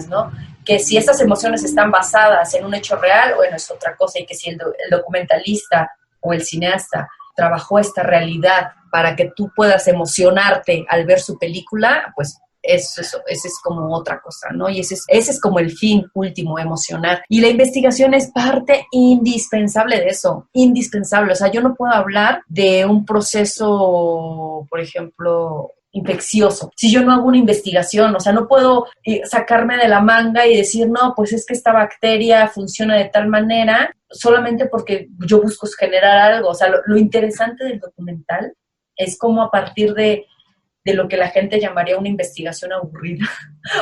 ¿no? Que si estas emociones están basadas en un hecho real, bueno, es otra cosa, y que si el documentalista o el cineasta trabajó esta realidad para que tú puedas emocionarte al ver su película, pues ese es como otra cosa, ¿no? Y ese es como el fin último, emocionar. Y la investigación es parte indispensable de eso, indispensable. O sea, yo no puedo hablar de un proceso, por ejemplo, infeccioso, si yo no hago una investigación. O sea, no puedo sacarme de la manga y decir, no, pues es que esta bacteria funciona de tal manera solamente porque yo busco generar algo. O sea, lo interesante del documental es como a partir de lo que la gente llamaría una investigación aburrida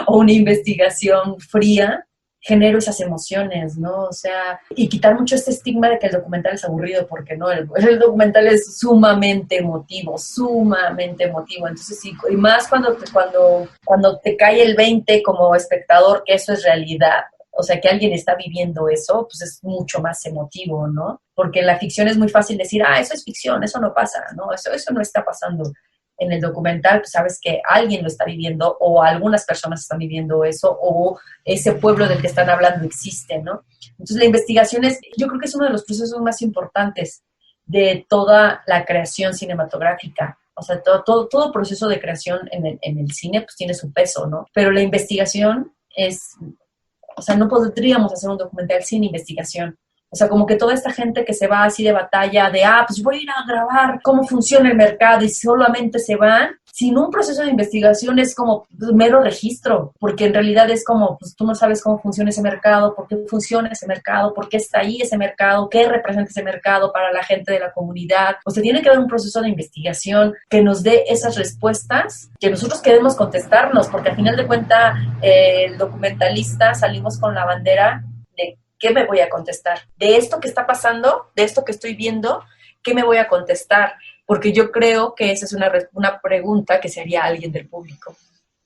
o una investigación fría, genero esas emociones, ¿no? O sea, y quitar mucho este estigma de que el documental es aburrido, porque no, el documental es sumamente emotivo. Entonces, sí, y más cuando te cae el 20 como espectador que eso es realidad, o sea, que alguien está viviendo eso, pues es mucho más emotivo, ¿no? Porque en la ficción es muy fácil decir, eso es ficción, eso no pasa, ¿no? Eso no está pasando. En el documental, pues sabes que alguien lo está viviendo, o algunas personas están viviendo eso, o ese pueblo del que están hablando existe, ¿no? Entonces la investigación yo creo que es uno de los procesos más importantes de toda la creación cinematográfica. O sea, todo proceso de creación en el cine pues tiene su peso, ¿no? Pero la investigación o sea, no podríamos hacer un documental sin investigación. O sea, como que toda esta gente que se va así de batalla, pues voy a ir a grabar cómo funciona el mercado, y solamente se van sin un proceso de investigación. Es como mero registro, porque en realidad es como, pues tú no sabes cómo funciona ese mercado, por qué funciona ese mercado, por qué está ahí ese mercado, qué representa ese mercado para la gente de la comunidad. O sea, tiene que haber un proceso de investigación que nos dé esas respuestas que nosotros queremos contestarnos, porque al final de cuentas el documentalista salimos con la bandera de ¿qué me voy a contestar? De esto que está pasando, de esto que estoy viendo, ¿qué me voy a contestar? Porque yo creo que esa es una pregunta que se haría alguien del público,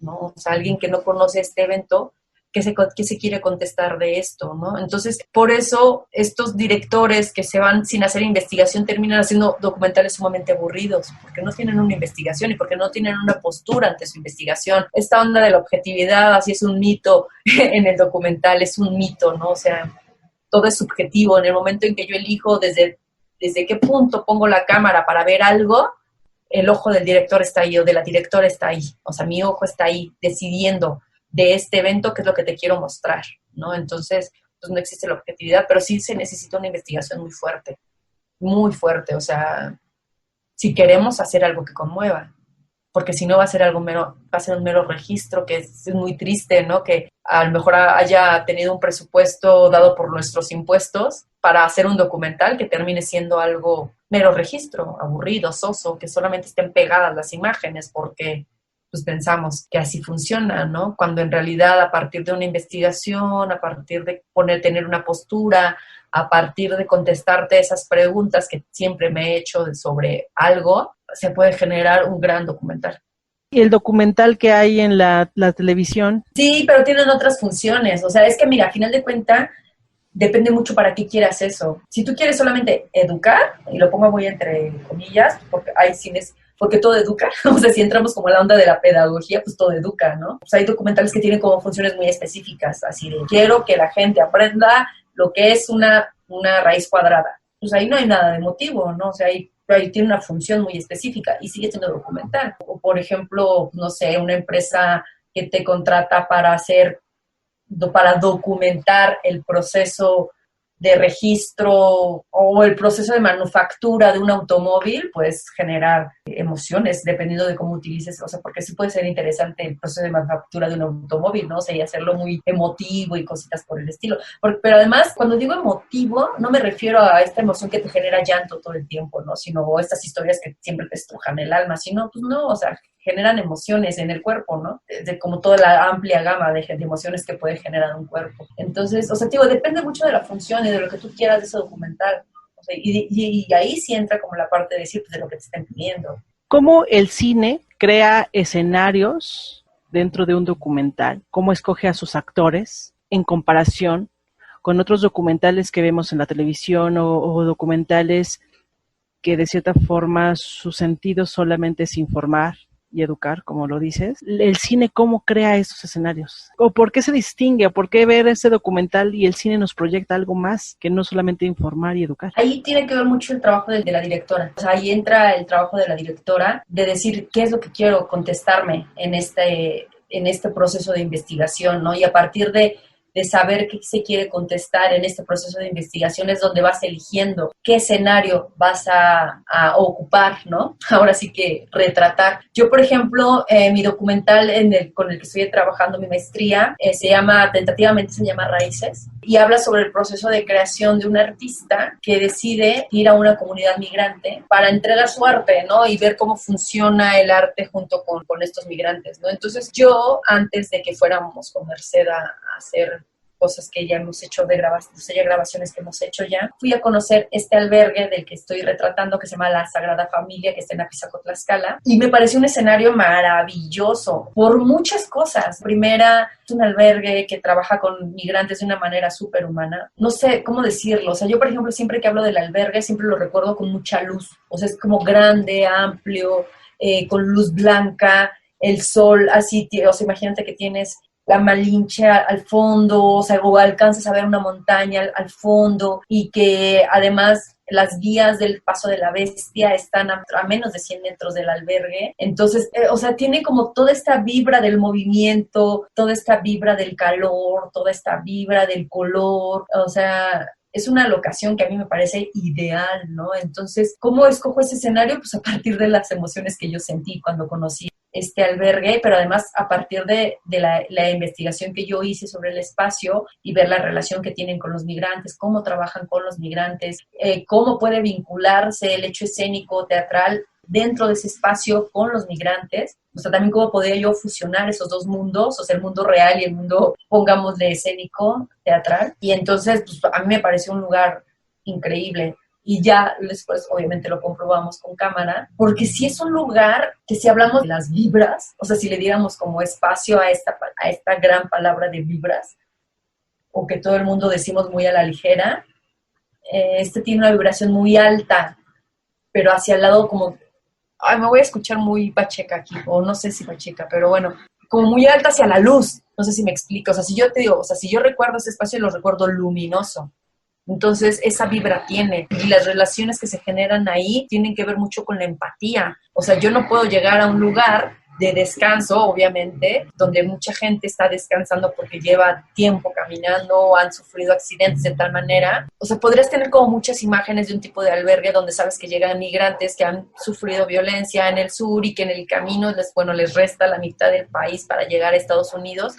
¿no? O sea, alguien que no conoce este evento, qué se quiere contestar de esto, ¿no? Entonces, por eso estos directores que se van sin hacer investigación terminan haciendo documentales sumamente aburridos, porque no tienen una investigación y porque no tienen una postura ante su investigación. Esta onda de la objetividad, así es un mito en el documental, es un mito, ¿no? O sea, todo es subjetivo. En el momento en que yo elijo desde qué punto pongo la cámara para ver algo, el ojo del director está ahí o de la directora está ahí. O sea, mi ojo está ahí decidiendo de este evento qué es lo que te quiero mostrar, ¿no? Entonces, pues no existe la objetividad, pero sí se necesita una investigación muy fuerte. O sea, si queremos hacer algo que conmueva, porque si no va a ser va a ser un mero registro, que es muy triste, ¿no? Que a lo mejor haya tenido un presupuesto dado por nuestros impuestos para hacer un documental que termine siendo algo mero registro, aburrido, soso, que solamente estén pegadas las imágenes porque pues pensamos que así funciona, ¿no? Cuando en realidad a partir de una investigación, a partir de tener una postura, a partir de contestarte esas preguntas que siempre me he hecho sobre algo, se puede generar un gran documental. ¿Y el documental que hay en la televisión? Sí, pero tienen otras funciones. O sea, es que mira, a final de cuentas, depende mucho para qué quieras eso. Si tú quieres solamente educar, y lo pongo muy entre comillas, porque hay cines, porque todo educa, o sea, si entramos como a la onda de la pedagogía, pues todo educa, ¿no? Pues hay documentales que tienen como funciones muy específicas, así de, quiero que la gente aprenda lo que es una raíz cuadrada. Pues ahí no hay nada de motivo, ¿no? O sea, ahí tiene una función muy específica y sigue siendo documental. O, por ejemplo, no sé, una empresa que te contrata para documentar el proceso de registro o el proceso de manufactura de un automóvil, pues generar emociones dependiendo de cómo utilices, o sea, porque sí puede ser interesante el proceso de manufactura de un automóvil, ¿no? O sea, y hacerlo muy emotivo y cositas por el estilo. Pero además, cuando digo emotivo, no me refiero a esta emoción que te genera llanto todo el tiempo, ¿no? Sino estas historias que siempre te estrujan el alma, sino, pues no, o sea, generan emociones en el cuerpo, ¿no? De como toda la amplia gama de emociones que puede generar un cuerpo. Entonces, o sea, digo, depende mucho de la función y de lo que tú quieras de ese documental. O sea, y ahí sí entra como la parte de decir, pues, de lo que te estén pidiendo. ¿Cómo el cine crea escenarios dentro de un documental? ¿Cómo escoge a sus actores en comparación con otros documentales que vemos en la televisión o documentales que de cierta forma su sentido solamente es informar y educar, como lo dices? El cine, ¿cómo crea esos escenarios? ¿O por qué se distingue? ¿O por qué ver ese documental y el cine nos proyecta algo más que no solamente informar y educar? Ahí tiene que ver mucho el trabajo de la directora. O sea, ahí entra el trabajo de la directora de decir qué es lo que quiero contestarme en este proceso de investigación, ¿no? Y a partir de saber qué se quiere contestar en este proceso de investigación es donde vas eligiendo qué escenario vas a ocupar, ¿no? Ahora sí que retratar. Yo, por ejemplo, mi documental con el que estoy trabajando mi maestría tentativamente se llama Raíces, y habla sobre el proceso de creación de un artista que decide ir a una comunidad migrante para entregar su arte, ¿no? Y ver cómo funciona el arte junto con estos migrantes, ¿no? Entonces yo, antes de que fuéramos con Merced a hacer cosas que ya hemos hecho grabaciones que hemos hecho ya, fui a conocer este albergue del que estoy retratando, que se llama La Sagrada Familia, que está en Apizaco, Tlaxcala, y me pareció un escenario maravilloso por muchas cosas. Primera, es un albergue que trabaja con migrantes de una manera súper humana. No sé cómo decirlo, o sea, yo, por ejemplo, siempre que hablo del albergue, siempre lo recuerdo con mucha luz, o sea, es como grande, amplio, con luz blanca, el sol, así, o sea, imagínate que tienes la Malinche al fondo, o sea, o alcanzas a ver una montaña al fondo, y que además las vías del Paso de la Bestia están a menos de 100 metros del albergue. Entonces, o sea, tiene como toda esta vibra del movimiento, toda esta vibra del calor, toda esta vibra del color, o sea, es una locación que a mí me parece ideal, ¿no? Entonces, ¿cómo escojo ese escenario? Pues a partir de las emociones que yo sentí cuando conocí este albergue, pero además a partir de la investigación que yo hice sobre el espacio y ver la relación que tienen con los migrantes, cómo trabajan con los migrantes, cómo puede vincularse el hecho escénico, teatral, dentro de ese espacio con los migrantes. O sea, también cómo podría yo fusionar esos dos mundos, o sea, el mundo real y el mundo, pongámosle, escénico, teatral. Y entonces, pues, a mí me pareció un lugar increíble. y ya después obviamente lo comprobamos con cámara, porque si es un lugar que si hablamos de las vibras, o sea, si le diéramos como espacio a esta gran palabra de vibras, o que todo el mundo decimos muy a la ligera, tiene una vibración muy alta, pero hacia el lado como, ay, me voy a escuchar muy pacheca aquí, o no sé si pacheca, pero bueno, como muy alta hacia la luz, no sé si me explico, o sea, si yo te digo, o sea, si yo recuerdo ese espacio, lo recuerdo luminoso. Entonces, esa vibra tiene, y las relaciones que se generan ahí tienen que ver mucho con la empatía. O sea, yo no puedo llegar a un lugar de descanso, obviamente, donde mucha gente está descansando porque lleva tiempo caminando o han sufrido accidentes de tal manera. O sea, podrías tener como muchas imágenes de un tipo de albergue donde sabes que llegan migrantes que han sufrido violencia en el sur y que en el camino les resta la mitad del país para llegar a Estados Unidos.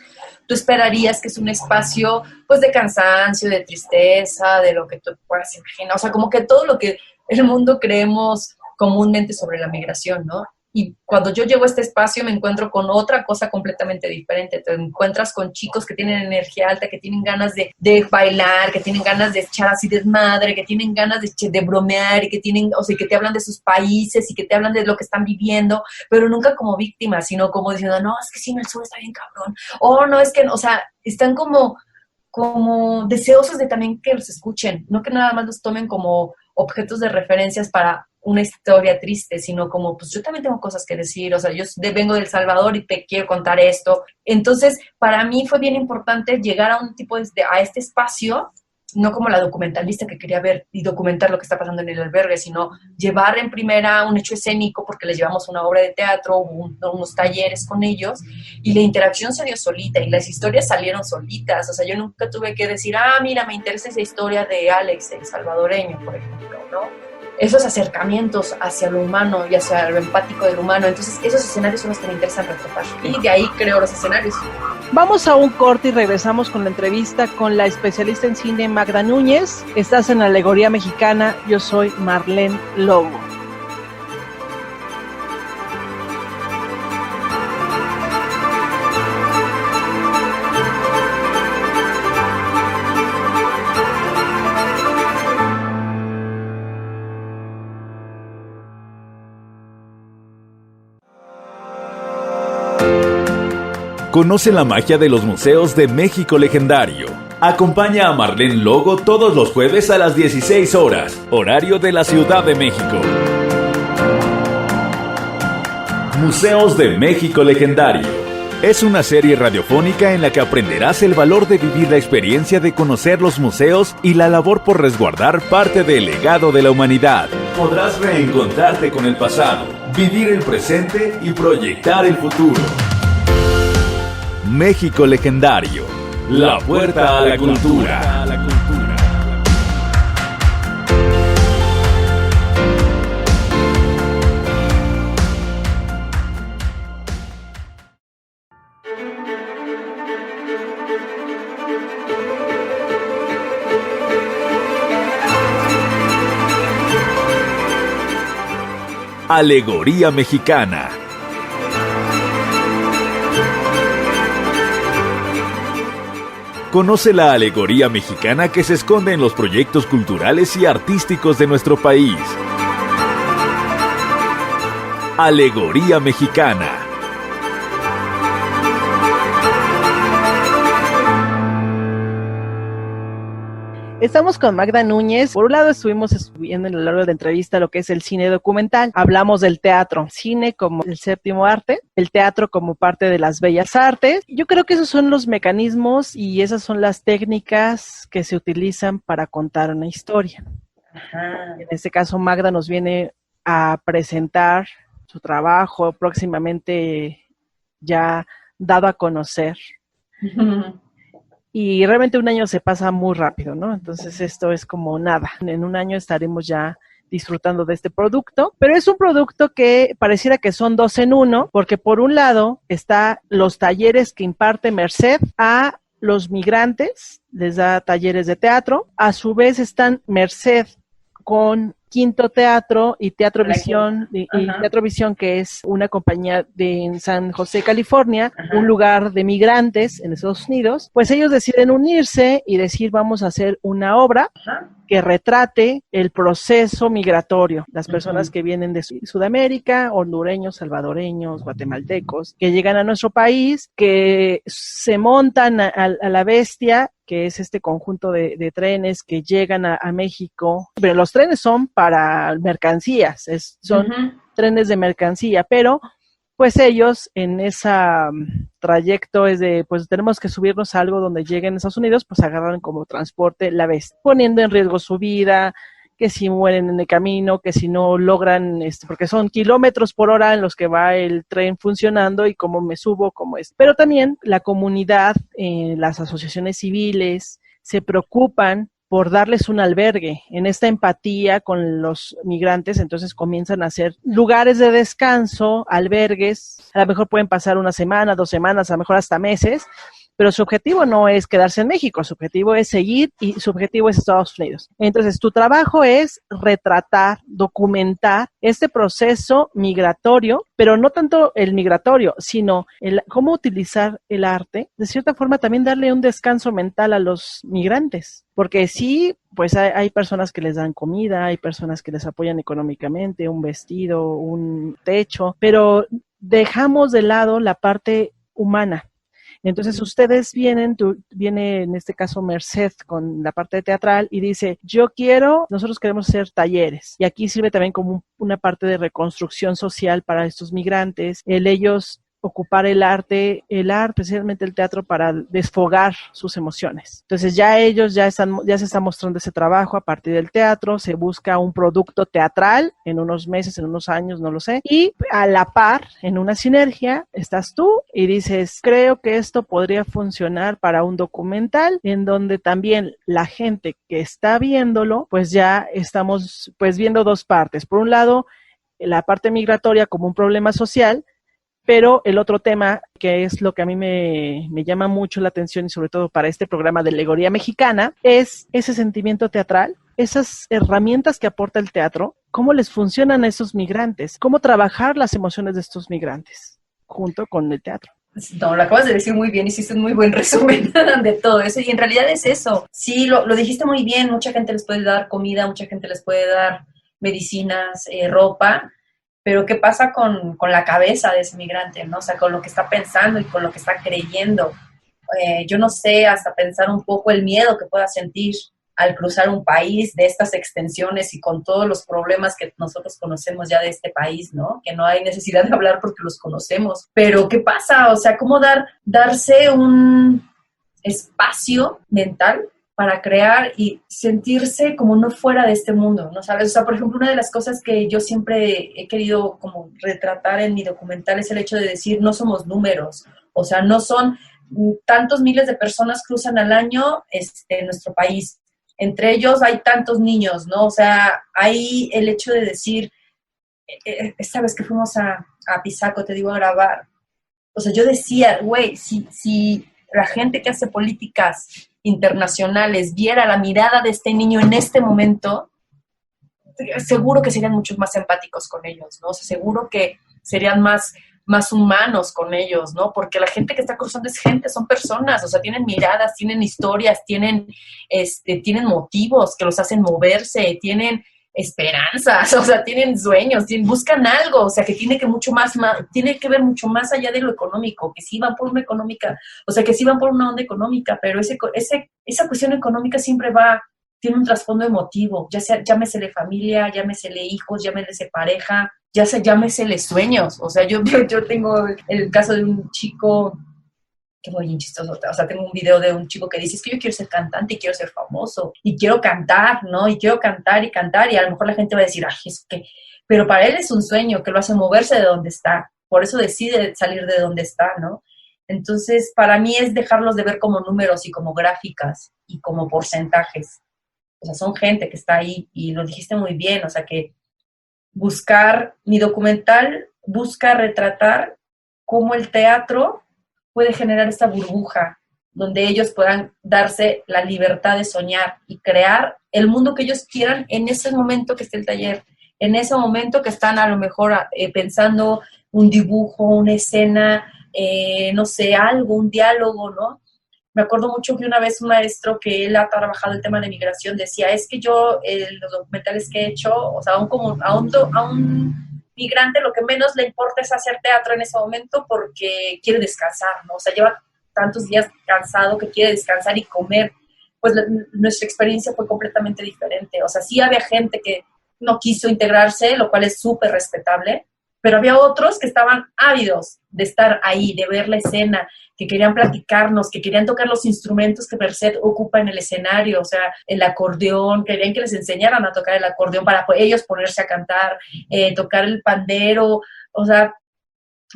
Tú esperarías que es un espacio, pues, de cansancio, de tristeza, de lo que tú puedas imaginar. O sea, como que todo lo que el mundo creemos comúnmente sobre la migración, ¿no? Y cuando yo llego a este espacio me encuentro con otra cosa completamente diferente. Te encuentras con chicos que tienen energía alta, que tienen ganas de bailar, que tienen ganas de echar así desmadre, que tienen ganas de bromear, y que tienen, o sea, que te hablan de sus países y que te hablan de lo que están viviendo, pero nunca como víctimas, sino como diciendo, no, es que sí, en el sur está bien cabrón. O no, es que, o sea, están como deseosos de también que los escuchen, no que nada más los tomen como objetos de referencias para una historia triste, sino como, pues yo también tengo cosas que decir, o sea, yo vengo de El Salvador y te quiero contar esto. Entonces, para mí fue bien importante llegar a un tipo a este espacio, no como la documentalista que quería ver y documentar lo que está pasando en el albergue, sino llevar en primera un hecho escénico, porque les llevamos una obra de teatro, unos talleres con ellos, y la interacción se dio solita, y las historias salieron solitas. O sea, yo nunca tuve que decir, mira, me interesa esa historia de Alex, el salvadoreño, por ejemplo, ¿no? Esos acercamientos hacia lo humano y hacia lo empático del humano. Entonces, esos escenarios son los que me interesan retratar. Y de ahí creo los escenarios. Vamos a un corte y regresamos con la entrevista con la especialista en cine Magda Núñez. Estás en Alegoría Mexicana. Yo soy Marlene Lobo. Conoce la magia de los museos de México legendario. Acompaña a Marlene Logo todos los jueves a las 16 horas, horario de la Ciudad de México. Museos de México legendario. Es una serie radiofónica en la que aprenderás el valor de vivir la experiencia de conocer los museos y la labor por resguardar parte del legado de la humanidad. Podrás reencontrarte con el pasado, vivir el presente y proyectar el futuro. México legendario. La puerta a la cultura. Alegoría Mexicana. Conoce la alegoría mexicana que se esconde en los proyectos culturales y artísticos de nuestro país. Alegoría Mexicana. Estamos con Magda Núñez. Por un lado estuvimos viendo a lo largo de la entrevista lo que es el cine documental. Hablamos del teatro, cine como el séptimo arte, el teatro como parte de las bellas artes. Yo creo que esos son los mecanismos y esas son las técnicas que se utilizan para contar una historia. Ajá. En este caso, Magda nos viene a presentar su trabajo próximamente ya dado a conocer. Y realmente un año se pasa muy rápido, ¿no? Entonces esto es como nada. En un año estaremos ya disfrutando de este producto, pero es un producto que pareciera que son dos en uno, porque por un lado está los talleres que imparte Merced a los migrantes, les da talleres de teatro, a su vez están Merced con Quinto Teatro y Teatro La Visión, y Ajá. Teatro Visión, que es una compañía en San José, California, Ajá. un lugar de migrantes en Estados Unidos, pues ellos deciden unirse y decir, vamos a hacer una obra Ajá. que retrate el proceso migratorio, las personas que vienen de Sudamérica, hondureños, salvadoreños, guatemaltecos, que llegan a nuestro país, que se montan a la Bestia, que es este conjunto de trenes que llegan a México, pero los trenes son para mercancías, son trenes de mercancía, pero pues ellos en esa trayecto es de, pues tenemos que subirnos a algo donde lleguen a Estados Unidos, pues agarran como transporte la Bestia, poniendo en riesgo su vida, que si mueren en el camino, que si no logran, porque son kilómetros por hora en los que va el tren funcionando y cómo me subo, cómo es. Pero también la comunidad, las asociaciones civiles se preocupan por darles un albergue, en esta empatía con los migrantes, entonces comienzan a hacer lugares de descanso, albergues, a lo mejor pueden pasar una semana, 2 semanas, a lo mejor hasta meses, pero su objetivo no es quedarse en México, su objetivo es seguir y su objetivo es Estados Unidos. Entonces, tu trabajo es retratar, documentar este proceso migratorio, pero no tanto el migratorio, sino cómo utilizar el arte, de cierta forma también darle un descanso mental a los migrantes, porque sí, pues hay personas que les dan comida, hay personas que les apoyan económicamente, un vestido, un techo, pero dejamos de lado la parte humana. Entonces ustedes viene en este caso Merced con la parte teatral y dice, nosotros queremos hacer talleres. Y aquí sirve también como una parte de reconstrucción social para estos migrantes, ellos ocupar el arte, especialmente el teatro, para desfogar sus emociones. Entonces ya ellos ya se está mostrando ese trabajo a partir del teatro, se busca un producto teatral en unos meses, en unos años, no lo sé, y a la par, en una sinergia, estás tú y dices, creo que esto podría funcionar para un documental en donde también la gente que está viéndolo, pues ya estamos pues viendo 2 partes. Por un lado, la parte migratoria como un problema social, pero el otro tema, que es lo que a mí me llama mucho la atención y sobre todo para este programa de Alegoría Mexicana, es ese sentimiento teatral, esas herramientas que aporta el teatro, cómo les funcionan a esos migrantes, cómo trabajar las emociones de estos migrantes junto con el teatro. No, lo acabas de decir muy bien, hiciste un muy buen resumen de todo eso y en realidad es eso. Sí, lo dijiste muy bien, mucha gente les puede dar comida, mucha gente les puede dar medicinas, ropa, pero ¿qué pasa con la cabeza de ese migrante, ¿no? O sea, con lo que está pensando y con lo que está creyendo. Yo no sé, hasta pensar un poco el miedo que pueda sentir al cruzar un país de estas extensiones y con todos los problemas que nosotros conocemos ya de este país, ¿no? Que no hay necesidad de hablar porque los conocemos. Pero ¿qué pasa? O sea, ¿cómo darse un espacio mental para crear y sentirse como no fuera de este mundo, ¿no sabes? O sea, por ejemplo, una de las cosas que yo siempre he querido como retratar en mi documental es el hecho de decir, no somos números, o sea, no son tantos miles de personas cruzan al año en nuestro país, entre ellos hay tantos niños, ¿no? O sea, hay el hecho de decir, esta vez que fuimos a Pisaco, te digo, a grabar, o sea, yo decía, güey, si la gente que hace políticas internacionales viera la mirada de este niño en este momento, seguro que serían mucho más empáticos con ellos, ¿no? O sea, seguro que serían más humanos con ellos, ¿no? Porque la gente que está cruzando es gente, son personas, o sea, tienen miradas, tienen historias, tienen motivos que los hacen moverse, tienen esperanzas, o sea, tienen sueños, buscan algo, o sea, que tiene que ver mucho más allá de lo económico, que sí van por una económica, o sea, que sí van por una onda económica, pero esa cuestión económica siempre tiene un trasfondo emotivo, ya sea, llámesele familia, llámesele hijos, llámesele pareja, llámesele sueños, o sea, yo tengo el caso de un chico que muy bien chistoso, o sea, tengo un video de un chico que dice, es que yo quiero ser cantante y quiero ser famoso, y quiero cantar, ¿no? Y quiero cantar, y a lo mejor la gente va a decir, ay, es que, pero para él es un sueño que lo hace moverse de donde está, por eso decide salir de donde está, ¿no? Entonces, para mí es dejarlos de ver como números y como gráficas y como porcentajes, o sea, son gente que está ahí, y lo dijiste muy bien, o sea, que mi documental busca retratar cómo el teatro puede generar esta burbuja donde ellos puedan darse la libertad de soñar y crear el mundo que ellos quieran en ese momento que esté el taller, en ese momento que están a lo mejor pensando un dibujo, una escena, no sé, algo, un diálogo, ¿no? Me acuerdo mucho que una vez un maestro que él ha trabajado el tema de migración decía, es que yo, los documentales que he hecho, o sea, a un migrante lo que menos le importa es hacer teatro en ese momento porque quiere descansar, ¿no? O sea, lleva tantos días cansado que quiere descansar y comer. Pues nuestra experiencia fue completamente diferente. O sea, sí había gente que no quiso integrarse, lo cual es súper respetable, pero había otros que estaban ávidos de estar ahí, de ver la escena, que querían platicarnos, que querían tocar los instrumentos que Merced ocupa en el escenario, o sea, el acordeón, querían que les enseñaran a tocar el acordeón para ellos ponerse a cantar, tocar el pandero, o sea,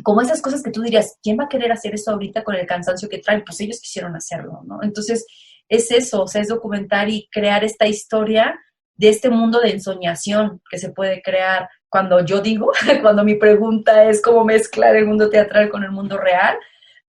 como esas cosas que tú dirías, ¿quién va a querer hacer eso ahorita con el cansancio que traen? Pues ellos quisieron hacerlo, ¿no? Entonces, es eso, o sea, es documentar y crear esta historia de este mundo de ensoñación que se puede crear. Cuando yo digo, cuando mi pregunta es cómo mezclar el mundo teatral con el mundo real,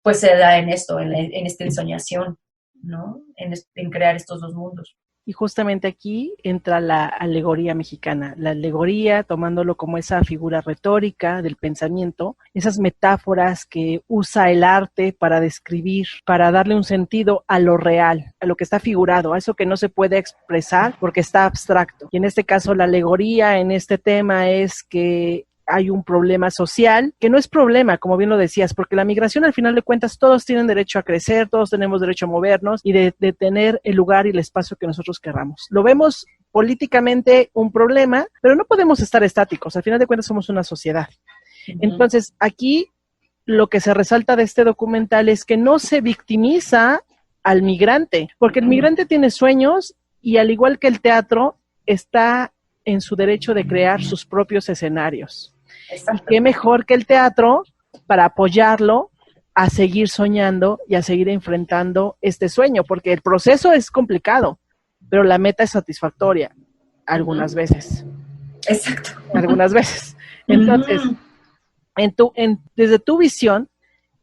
pues se da en esto, en esta ensoñación, ¿no? En crear estos dos mundos. Y justamente aquí entra la alegoría mexicana, la alegoría tomándolo como esa figura retórica del pensamiento, esas metáforas que usa el arte para describir, para darle un sentido a lo real, a lo que está figurado, a eso que no se puede expresar porque está abstracto. Y en este caso la alegoría en este tema es que hay un problema social, que no es problema, como bien lo decías, porque la migración al final de cuentas todos tienen derecho a crecer, todos tenemos derecho a movernos y de tener el lugar y el espacio que nosotros querramos. Lo vemos políticamente un problema, pero no podemos estar estáticos, al final de cuentas somos una sociedad. Entonces, aquí lo que se resalta de este documental es que no se victimiza al migrante, porque el migrante tiene sueños y al igual que el teatro, está en su derecho de crear sus propios escenarios. Y qué mejor que el teatro para apoyarlo a seguir soñando y a seguir enfrentando este sueño, porque el proceso es complicado, pero la meta es satisfactoria algunas veces. Exacto. Algunas veces. Entonces, desde tu visión,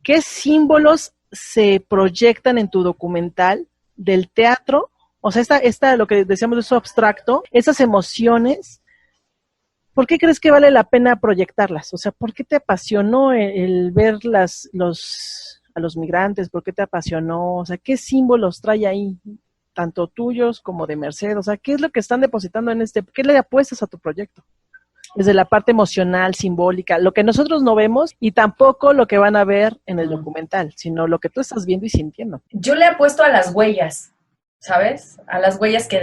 ¿qué símbolos se proyectan en tu documental del teatro? O sea, lo que decíamos de eso abstracto, esas emociones, ¿por qué crees que vale la pena proyectarlas? O sea, ¿por qué te apasionó el ver a los migrantes? ¿Por qué te apasionó? O sea, ¿qué símbolos trae ahí? Tanto tuyos como de Merced. O sea, ¿qué es lo que están depositando en qué le apuestas a tu proyecto? Desde la parte emocional, simbólica, lo que nosotros no vemos y tampoco lo que van a ver en el documental, sino lo que tú estás viendo y sintiendo. Yo le apuesto a las huellas, ¿sabes? A las huellas que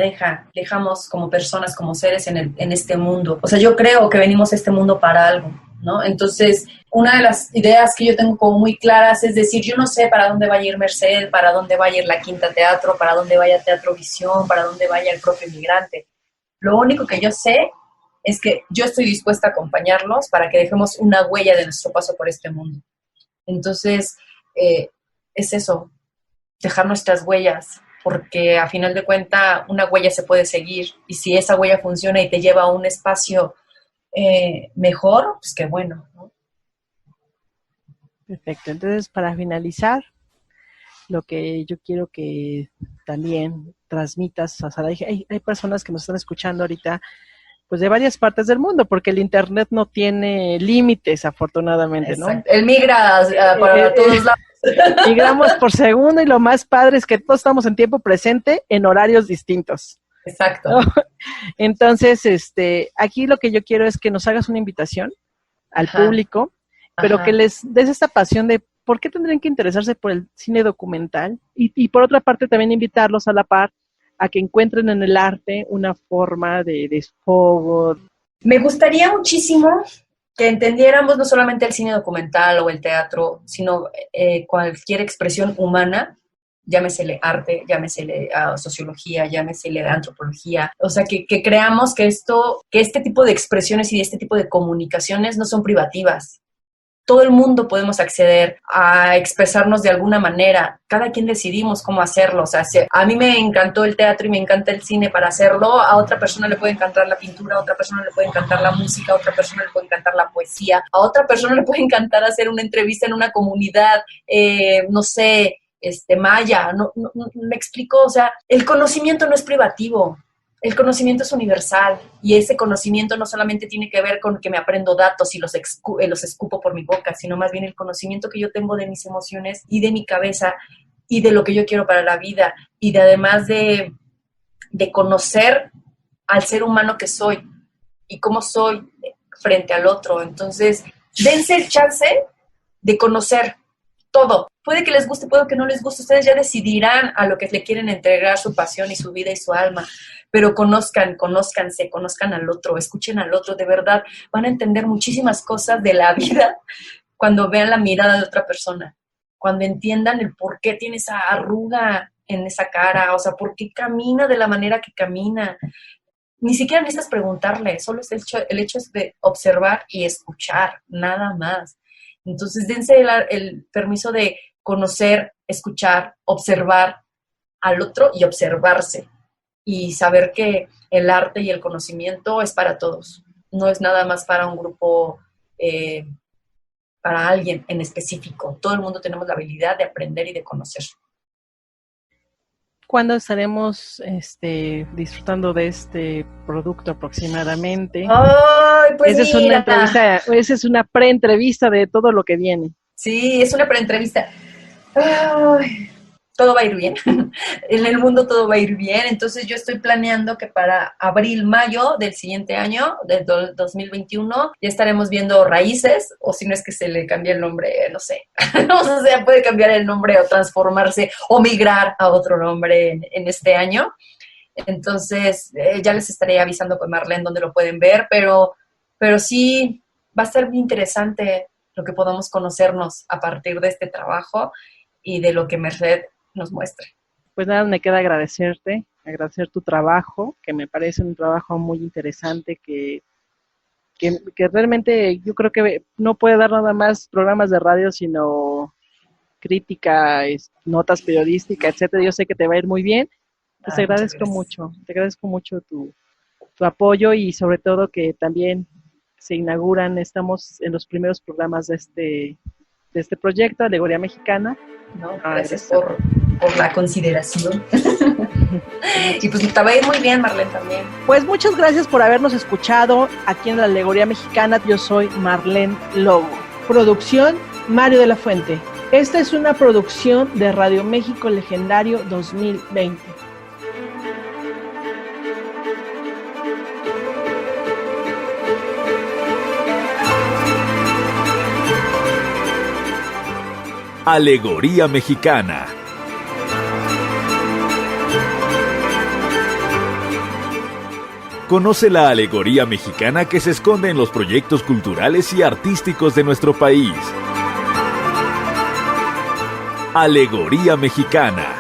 dejamos como personas, como seres en este mundo. O sea, yo creo que venimos a este mundo para algo, ¿no? Entonces, una de las ideas que yo tengo como muy claras es decir, yo no sé para dónde va a ir Merced, para dónde va a ir la Quinta Teatro, para dónde vaya Teatro Visión, para dónde vaya el propio migrante. Lo único que yo sé es que yo estoy dispuesta a acompañarlos para que dejemos una huella de nuestro paso por este mundo. Entonces, es eso, dejar nuestras huellas, porque a final de cuentas una huella se puede seguir y si esa huella funciona y te lleva a un espacio mejor, pues qué bueno, ¿no? Perfecto. Entonces, para finalizar, lo que yo quiero que también transmitas, o sea, hay personas que nos están escuchando ahorita, pues de varias partes del mundo, porque el internet no tiene límites, afortunadamente, ¿no? Exacto. Él migra para todos lados. Migramos por segundo y lo más padre es que todos estamos en tiempo presente en horarios distintos. Exacto. ¿No? Entonces, aquí lo que yo quiero es que nos hagas una invitación al público, pero que les des esta pasión de por qué tendrían que interesarse por el cine documental y por otra parte también invitarlos a la par a que encuentren en el arte una forma de desfogo. Me gustaría muchísimo que entendiéramos no solamente el cine documental o el teatro, sino cualquier expresión humana, llámesele arte, llámesele sociología, llámesele antropología, o sea, que creamos que este tipo de expresiones y este tipo de comunicaciones no son privativas. Todo el mundo podemos acceder a expresarnos de alguna manera. Cada quien decidimos cómo hacerlo. O sea, si a mí me encantó el teatro y me encanta el cine para hacerlo, a otra persona le puede encantar la pintura, a otra persona le puede encantar la música, a otra persona le puede encantar la poesía, a otra persona le puede encantar hacer una entrevista en una comunidad, no sé, maya, me explico, o sea, el conocimiento no es privativo. El conocimiento es universal y ese conocimiento no solamente tiene que ver con que me aprendo datos y los escupo por mi boca, sino más bien el conocimiento que yo tengo de mis emociones y de mi cabeza y de lo que yo quiero para la vida y de además de conocer al ser humano que soy y cómo soy frente al otro. Entonces, dense el chance de conocer todo. Puede que les guste, puede que no les guste. Ustedes ya decidirán a lo que le quieren entregar su pasión y su vida y su alma. Pero conózcanse, conozcan al otro, escuchen al otro. De verdad, van a entender muchísimas cosas de la vida cuando vean la mirada de otra persona. Cuando entiendan el por qué tiene esa arruga en esa cara. O sea, por qué camina de la manera que camina. Ni siquiera necesitas preguntarle. Solo es el hecho de observar y escuchar. Nada más. Entonces, dense el permiso de conocer, escuchar, observar al otro y observarse. Y saber que el arte y el conocimiento es para todos. No es nada más para un grupo, para alguien en específico. Todo el mundo tenemos la habilidad de aprender y de conocer. ¿Cuándo estaremos disfrutando de este producto aproximadamente? ¡Ay, pues esa es una entrevista, esa es una pre-entrevista de todo lo que viene. Sí, es una pre-entrevista. Ay, todo va a ir bien. En el mundo todo va a ir bien. Entonces yo estoy planeando que para abril, mayo del siguiente año, del 2021, ya estaremos viendo Raíces, o si no es que se le cambie el nombre, no sé. O sea, puede cambiar el nombre o transformarse o migrar a otro nombre en este año. Entonces ya les estaré avisando con Marlene dónde lo pueden ver, pero sí va a estar muy interesante lo que podamos conocernos a partir de este trabajo y de lo que Merced nos muestre. Pues nada, me queda agradecer tu trabajo, que me parece un trabajo muy interesante, que realmente yo creo que no puede dar nada más programas de radio, sino crítica, notas periodísticas, etcétera. Yo sé que te va a ir muy bien. Pues te agradezco mucho tu apoyo y sobre todo que también estamos en los primeros programas de este proyecto, Alegoría Mexicana. No, gracias por la consideración. Y pues te va a ir muy bien, Marlene, también. Pues muchas gracias por habernos escuchado aquí en la Alegoría Mexicana. Yo soy Marlene Lobo. Producción, Mario de la Fuente. Esta es una producción de Radio México Legendario 2020. Alegoría Mexicana. Conoce la alegoría mexicana que se esconde en los proyectos culturales y artísticos de nuestro país. Alegoría Mexicana.